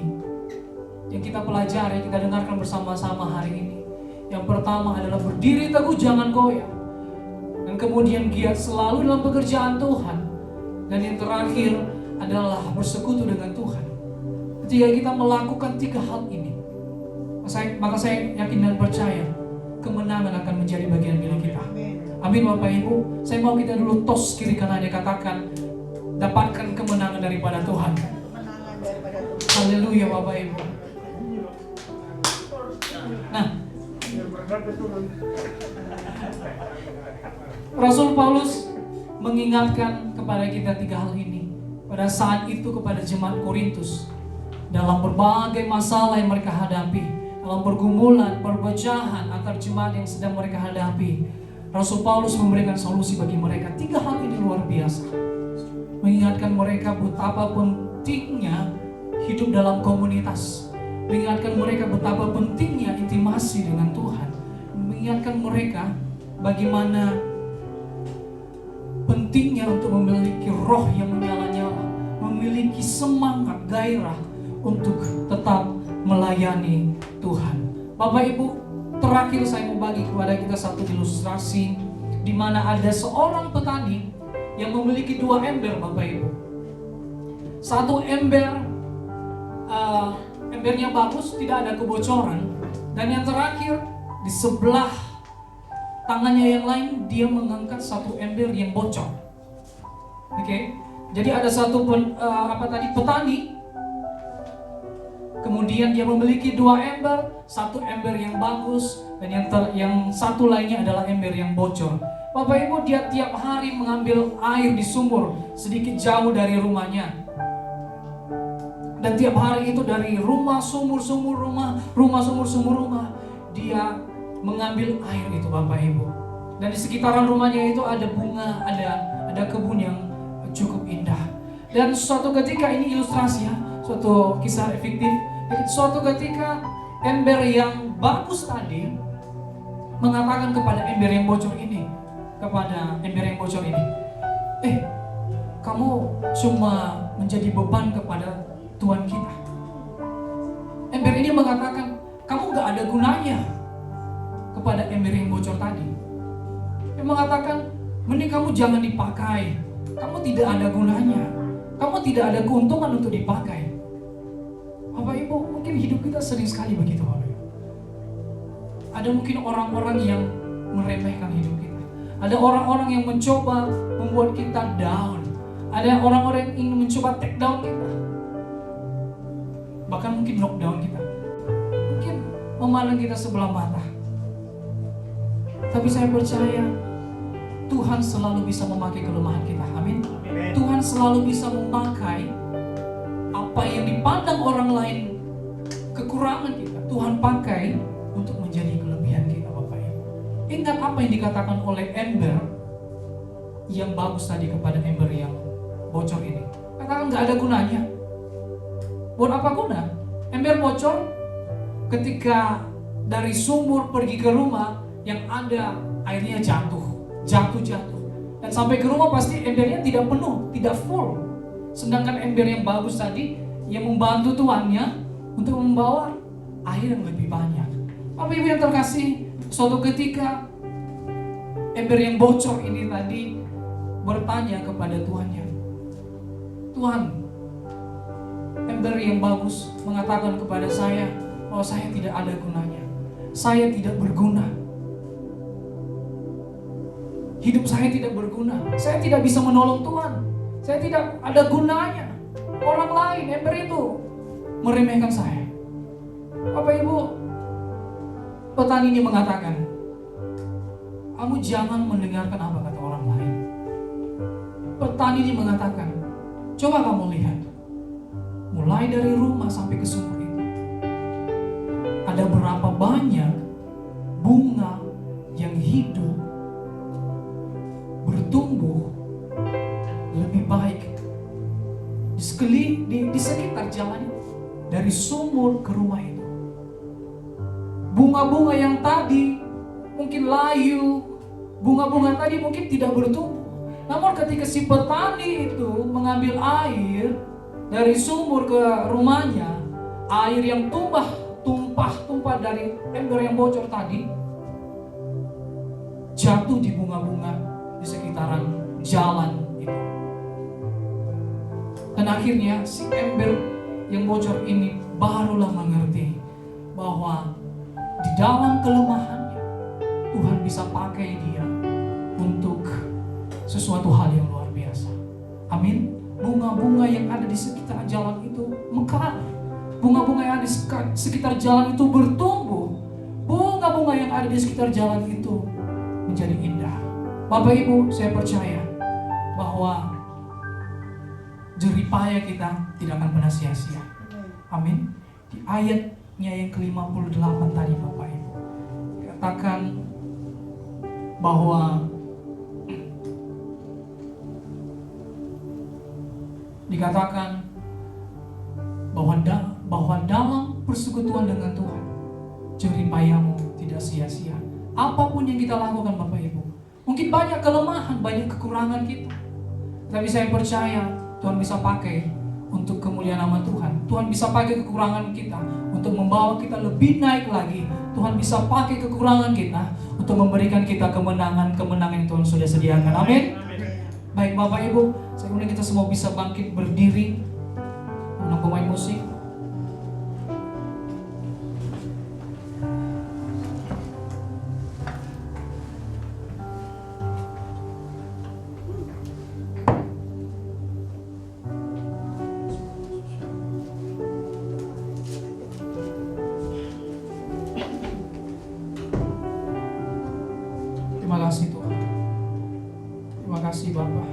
yang kita pelajari, kita dengarkan bersama-sama hari ini. Yang pertama adalah berdiri teguh, jangan goyah. Dan kemudian giat selalu dalam pekerjaan Tuhan. Dan yang terakhir adalah bersekutu dengan Tuhan. Ketika kita melakukan tiga hal ini, maka saya yakin dan percaya kemenangan akan menjadi bagian milik kita. Amin Bapak Ibu. Saya mau kita dulu tos kiri kanannya, katakan dapatkan kemenangan daripada Tuhan. Haleluya Bapak Ibu. Nah, Rasul Paulus mengingatkan kepada kita tiga hal ini pada saat itu kepada jemaat Korintus. Dalam berbagai masalah yang mereka hadapi, dalam pergumulan, perpecahan antar jemaat yang sedang mereka hadapi, Rasul Paulus memberikan solusi bagi mereka. Tiga hal ini luar biasa. Mengingatkan mereka betapa pentingnya hidup dalam komunitas. Mengingatkan mereka betapa pentingnya intimasi dengan Tuhan. Mengingatkan mereka bagaimana pentingnya untuk memiliki roh yang menyala-nyala, memiliki semangat, gairah untuk tetap melayani Tuhan. Bapak Ibu, terakhir saya mau bagi kepada kita satu ilustrasi di mana ada seorang petani yang memiliki dua ember Bapak Ibu. Satu ember, embernya bagus, tidak ada kebocoran. Dan yang terakhir, di sebelah tangannya yang lain dia mengangkat satu ember yang bocor. Oke. Jadi ada satu petani. Kemudian dia memiliki dua ember, satu ember yang bagus dan yang satu lainnya adalah ember yang bocor. Bapak Ibu, dia tiap hari mengambil air di sumur sedikit jauh dari rumahnya. Dan tiap hari itu dari rumah sumur dia mengambil air itu Bapak Ibu. Dan di sekitaran rumahnya itu ada bunga, ada kebun yang cukup indah. Dan suatu ketika, ini ilustrasi ya, suatu kisah efektif. Jadi suatu ketika ember yang bagus tadi mengatakan kepada ember yang bocor ini, kamu cuma menjadi beban kepada Tuhan kita. Ember ini mengatakan, kamu gak ada gunanya kepada ember yang bocor tadi. Dia mengatakan, mending kamu jangan dipakai. Kamu tidak ada gunanya. Kamu tidak ada keuntungan untuk dipakai. Bapak Ibu, mungkin hidup kita sering sekali begitu, Bapak Ibu. Ada mungkin orang-orang yang meremehkan hidup kita. Ada orang-orang yang mencoba membuat kita down. Ada orang-orang yang ingin mencoba take down kita. Bahkan mungkin knockdown kita. Mungkin memandang kita sebelah mata. Tapi saya percaya Tuhan selalu bisa memakai kelemahan kita. Amin. Tuhan selalu bisa memakai apa yang dipandang orang lain kekurangan kita, Tuhan pakai untuk menjadi kelebihan kita, Bapak Ibu. Ingat apa yang dikatakan oleh ember yang bagus tadi kepada ember yang bocor ini. Katakan gak ada gunanya. Buat apa guna? Ember bocor ketika dari sumur pergi ke rumah yang ada airnya jatuh. Dan sampai ke rumah pasti embernya tidak penuh, tidak full. Sedangkan ember yang bagus tadi yang membantu tuannya untuk membawa air yang lebih banyak. Bapak Ibu yang terkasih, suatu ketika ember yang bocor ini tadi bertanya kepada tuannya, Tuhan, ember yang bagus mengatakan kepada saya bahwa saya tidak ada gunanya. Saya tidak berguna. Hidup saya tidak berguna. Saya tidak bisa menolong Tuhan. Saya tidak ada gunanya. Orang lain, ember itu meremehkan saya. Bapak Ibu, petani ini mengatakan, kamu jangan mendengarkan apa kata orang lain. Petani ini mengatakan, coba kamu lihat, mulai dari rumah sampai ke sumur itu, ada berapa banyak bunga yang hidup, bertumbuh lebih baik di sekitar jalan itu, dari sumur ke rumah itu. Bunga-bunga yang tadi mungkin layu, bunga-bunga tadi mungkin tidak bertumbuh. Namun ketika si petani itu mengambil air dari sumur ke rumahnya, air yang tumpah dari ember yang bocor tadi jatuh di bunga-bunga di sekitaran jalan itu. Dan akhirnya si ember yang bocor ini barulah mengerti bahwa di dalam kelemahannya Tuhan bisa pakai dia untuk sesuatu hal yang luar biasa. Amin. Bunga-bunga yang ada di sekitar jalan itu mekar. Bunga-bunga yang ada di sekitar jalan itu bertumbuh. Bunga-bunga yang ada di sekitar jalan itu menjadi indah. Bapak Ibu, saya percaya bahwa jeripaya kita tidak akan pernah sia-sia. Amin. Di ayatnya yang ke-58 tadi, Bapak Ibu, dikatakan bahwa dalam persekutuan dengan Tuhan, jeripayamu tidak sia-sia. Apapun yang kita lakukan, Bapak Ibu, mungkin banyak kelemahan, banyak kekurangan kita, tapi saya percaya Tuhan bisa pakai untuk kemuliaan nama Tuhan. Tuhan bisa pakai kekurangan kita untuk membawa kita lebih naik lagi. Tuhan bisa pakai kekurangan kita untuk memberikan kita kemenangan yang Tuhan sudah sediakan. Amin. Baik Bapak Ibu, saya undang kita semua bisa bangkit berdiri. Undang pemain musik. Terima kasih Tuhan. Terima kasih Bapa.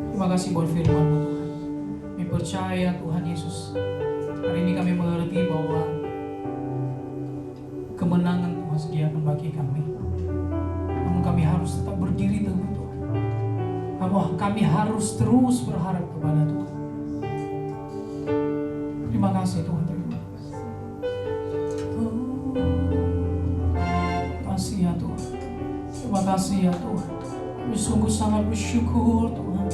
Terima kasih buat firman-Mu Tuhan. Kami percaya Tuhan Yesus, hari ini kami mengerti bahwa kemenangan Tuhan sediakan bagi kami. Namun kami harus tetap berdiri teguh Tuhan. Kami harus terus berharap kepada Tuhan. Terima kasih Tuhan. Terima kasih ya Tuhan. Terima kasih ya Tuhan. Kami sungguh sangat bersyukur Tuhan.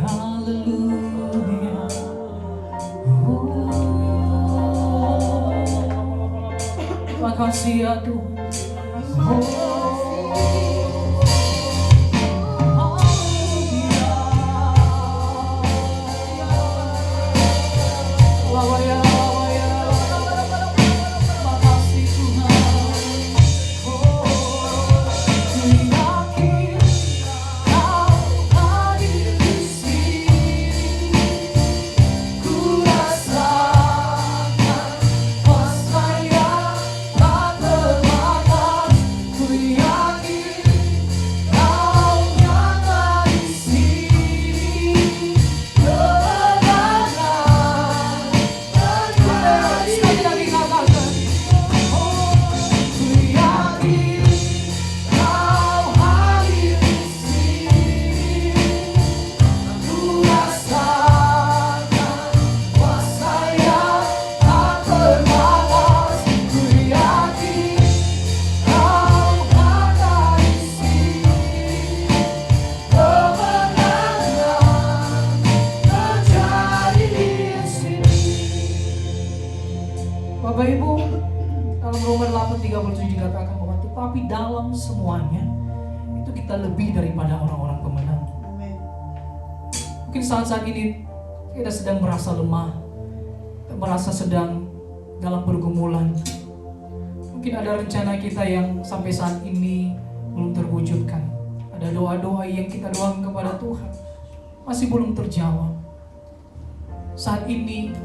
Haleluya. Terima kasih ya Tuhan. Bapak Ibu, dalam Roma 8:37 dikatakan bahwa tetapi dalam semuanya itu kita lebih daripada orang-orang pemenang. Mungkin saat-saat ini kita sedang merasa lemah, kita merasa sedang dalam pergumulan. Mungkin ada rencana kita yang sampai saat ini belum terwujudkan. Ada doa-doa yang kita doakan kepada Tuhan masih belum terjawab. Saat ini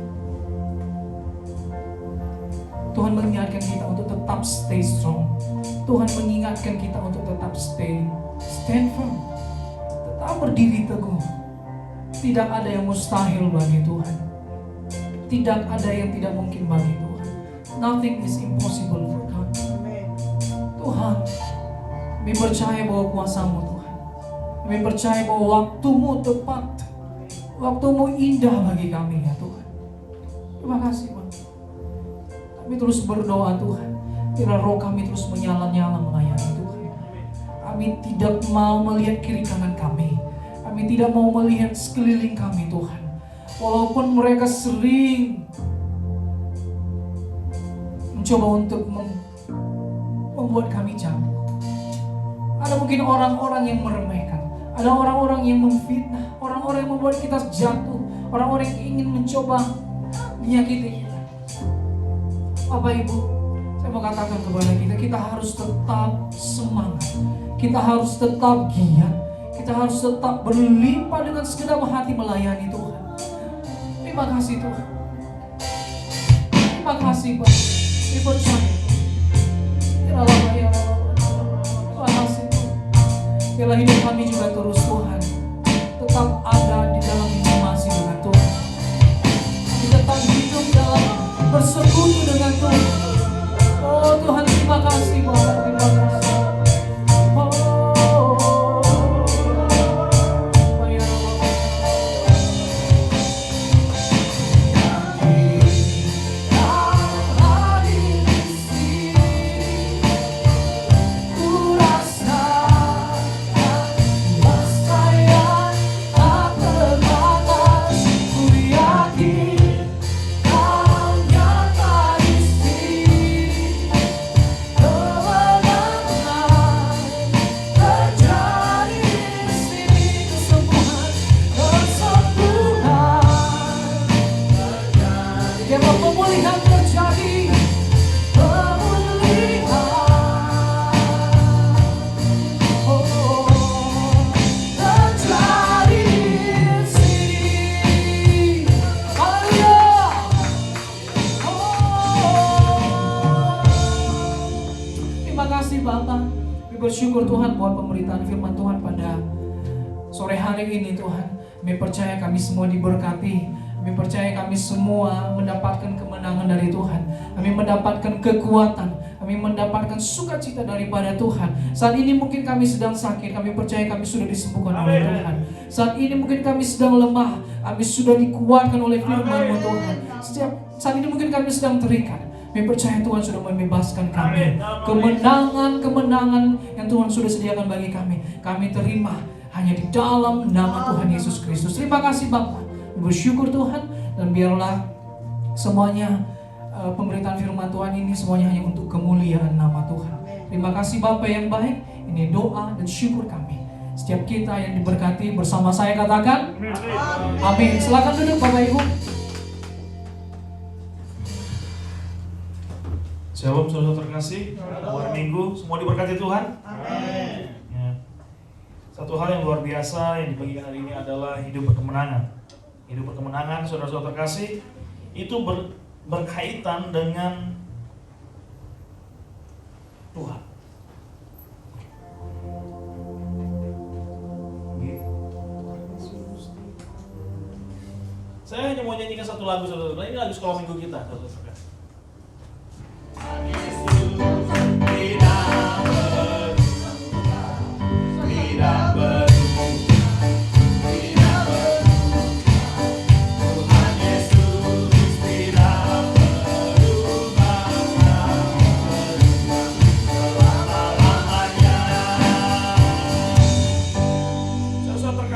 Tuhan mengingatkan kita untuk tetap stay strong. Tuhan mengingatkan kita untuk tetap stand firm. Tetap berdiri teguh. Tidak ada yang mustahil bagi Tuhan. Tidak ada yang tidak mungkin bagi Tuhan. Nothing is impossible for God. Tuhan, kami percaya bahwa kuasa-Mu Tuhan. Kami percaya bahwa waktu-Mu tepat. Waktu-Mu indah bagi kami ya Tuhan. Terima kasih Bang. Kami terus berdoa Tuhan, biar roh kami terus menyala-nyala melayani Tuhan. Kami tidak mau melihat kiri kanan kami. Kami tidak mau melihat sekeliling kami Tuhan. Walaupun mereka sering mencoba untuk membuat kami jatuh. Ada mungkin orang-orang yang meremehkan. Ada orang-orang yang memfitnah. Orang-orang yang membuat kita jatuh. Orang-orang yang ingin mencoba menyakiti kita. Bapak Ibu, saya mau katakan kepada kita harus tetap semangat. Kita harus tetap giat. Kita harus tetap berlimpah dengan segenap hati melayani Tuhan. Terima kasih Tuhan. Terima kasih Pak. Dipercaya. Terima kasih Tuhan. Biarlah hidup kami juga terus Tuhan tetap ada di dalam intimasi dengan Tuhan. Kita tetap hidup dalam bersekutu dengan Tuhan. Oh Tuhan, terima kasih Bapak, terima kasih. Bersyukur Tuhan buat pemberitaan firman Tuhan pada sore hari ini Tuhan. Kami percaya kami semua diberkati. Kami percaya kami semua mendapatkan kemenangan dari Tuhan. Kami mendapatkan kekuatan. Kami Kami mendapatkan sukacita daripada Tuhan. Saat ini mungkin kami sedang sakit, kami percaya kami sudah disembuhkan oleh Tuhan. Saat ini mungkin kami sedang lemah, kami sudah dikuatkan oleh firman-Mu Tuhan. Saat ini mungkin kami sedang terikat, kami percaya Tuhan sudah membebaskan kami. Kemenangan yang Tuhan sudah sediakan bagi kami, kami terima hanya di dalam nama Tuhan Yesus Kristus. Terima kasih Bapa, bersyukur Tuhan, dan biarlah semuanya pemberitaan firman Tuhan ini semuanya hanya untuk kemuliaan nama Tuhan. Terima kasih Bapa yang baik. Ini doa dan syukur kami. Setiap kita yang diberkati bersama saya katakan amin. Silakan duduk Bapak Ibu. Shalom saudara terkasih. Hari Minggu semua diberkati Tuhan. Amin. Ya. Satu hal yang luar biasa yang dibagikan hari ini adalah hidup berkemenangan. Hidup berkemenangan saudara-saudara terkasih itu berkaitan dengan Tuhan. Saya hanya mau nyanyikan satu lagu saudara. Ini lagu sekolah minggu kita saudara.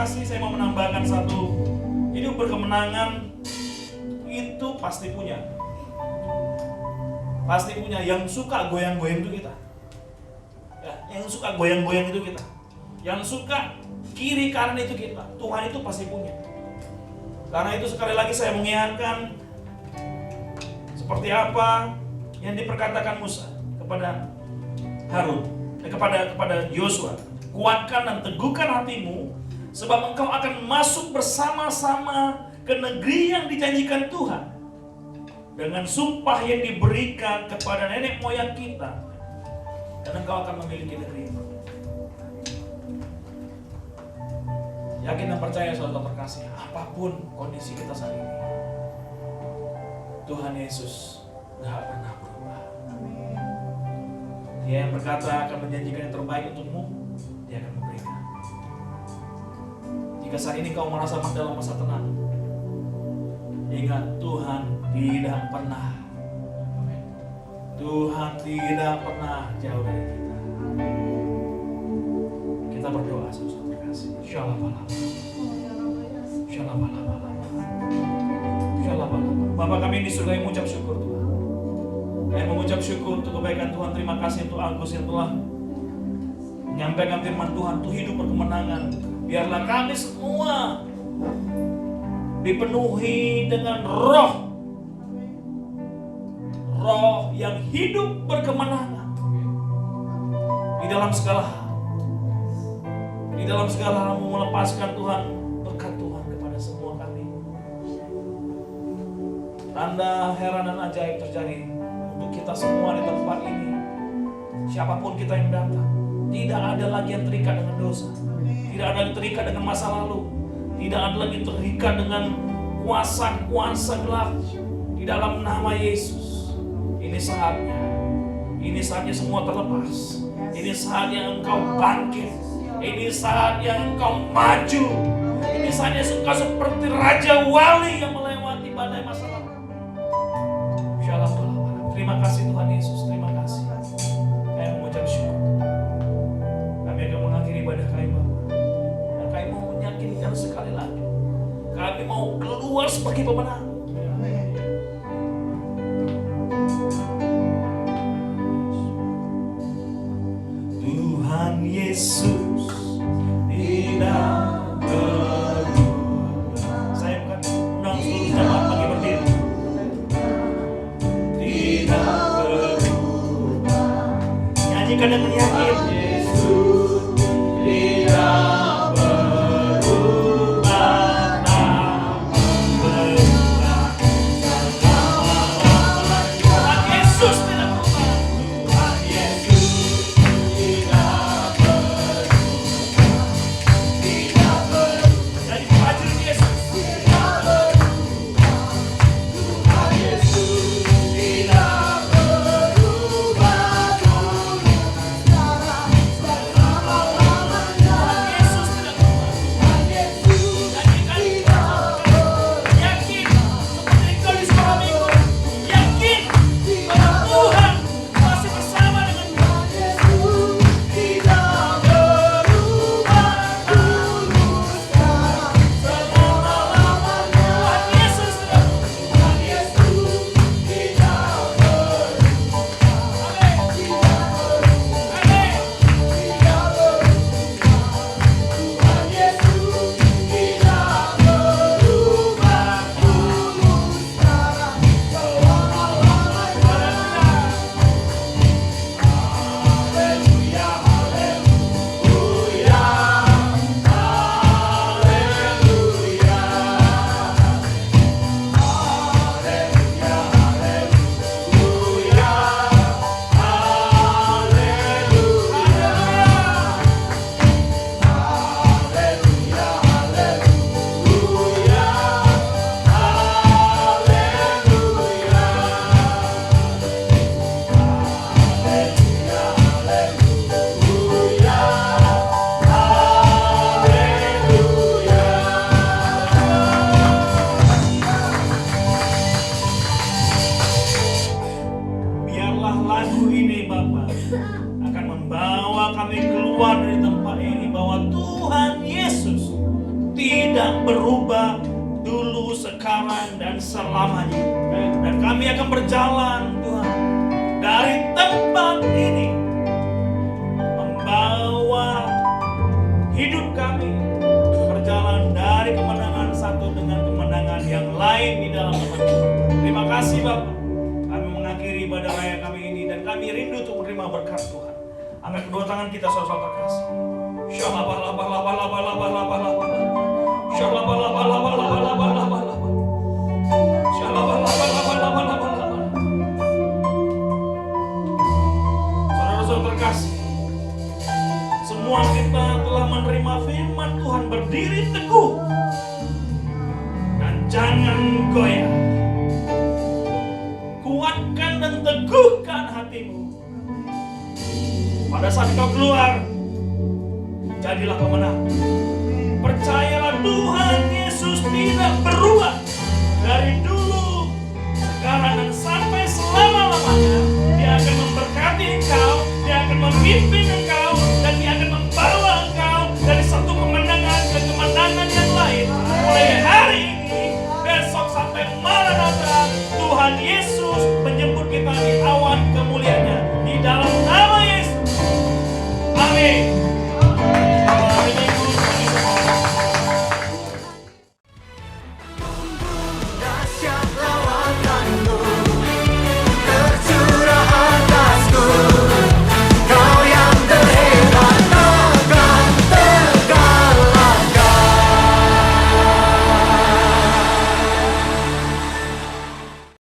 Saya mau menambahkan satu, hidup berkemenangan itu pasti punya. Pasti punya. Yang suka goyang-goyang itu kita. Ya, yang suka goyang-goyang itu kita. Yang suka kiri kanan itu kita. Tuhan itu pasti punya. Karena itu sekali lagi saya mengingatkan seperti apa yang diperkatakan Musa kepada Harun, kepada Yosua. Kuatkan dan teguhkan hatimu, sebab engkau akan masuk bersama-sama ke negeri yang dijanjikan Tuhan dengan sumpah yang diberikan kepada nenek moyang kita, dan engkau akan memiliki negeri itu. Yakin dan percaya saudara terkasih, apapun kondisi kita saat ini, Tuhan Yesus gak pernah berubah. Dia yang berkata akan menjanjikan yang terbaik untukmu, Dia akan memberikan. Jika saat ini kau merasa dalam masa tenang, ingat Tuhan tidak pernah. Tuhan tidak pernah jauh dari kita. Kita berdoa saudara terkasih. Shalom. Bapa kami di surga yang mengucap syukur Tuhan. Kami mengucap syukur untuk kebaikan Tuhan. Terima kasih untuk Agus yang telah menyampaikan firman Tuhan untuk hidup berkemenangan. Biarlah kami semua dipenuhi dengan roh yang hidup berkemenangan di dalam segala hal. Di dalam segala hal melepaskan Tuhan berkat Tuhan kepada semua kami. Tanda heran dan ajaib terjadi untuk kita semua di tempat ini. Siapapun kita yang datang, tidak ada lagi yang terikat dengan dosa, tidak ada yang terikat dengan masa lalu, tidak ada lagi terikat dengan kuasa-kuasa gelap. Di dalam nama Yesus, ini saatnya semua terlepas. Ini saatnya engkau bangkit. Ini saatnya engkau maju. Ini saatnya engkau seperti Raja Wali yang melewati badai masa lalu. Shalom. Terima kasih Tuhan Yesus, terima kasih. Kami mengucap syukur. Kami akan mengakhiri ibadah kami Bapa. Dan kami mau meyakinkan sekali lagi, kami mau keluar sebagai pemenang. Tuhan Yesus tidak berubah. Saya bukan undang seluruh jemaat bagi berdiri. Tidak berubah. Nyanyikan dengan yakin. Yesus tidak berubah. Tuhan Yesus tidak berubah. Tuhan Yesus tidak berubah. Jadi prajurit Yesus tidak berubah. Tuhan Yesus tidak berubah. Biarlah lagu ini Bapa akan membawa kami keluar dari tempat ini, bahwa Tuhan Yesus tidak berubah dulu, sekarang, dan selamanya. Dan kami akan berjalan Tuhan dari tempat ini, membawa hidup kami berjalan dari kemenangan satu dengan kemenangan yang lain di dalam nama Tuhan. Terima kasih Bapak. Kami mengakhiri ibadah raya kami ini dan kami rindu untuk menerima berkat Tuhan. Angkat kedua tangan kita saudara terkasih. Saudara-saudara terkasih, semua kita telah menerima firman Tuhan, berdiri teguh dan jangan goyah. Kuatkan dan teguhkan hatimu. Pada saat kau keluar, jadilah pemenang. Percayalah Tuhan Yesus tidak berubah dari dulu, sekarang, dan sampai selama-lamanya. Dia akan memberkati engkau, Dia akan memimpin engkau, dan Dia akan membawa engkau dari satu kemenangan ke kemenangan yang lain. Mulai hari ini, besok sampai Maranatha, Tuhan Yesus menjemput kita di awan kemuliaannya. Di dalam nama Yesus. Amin.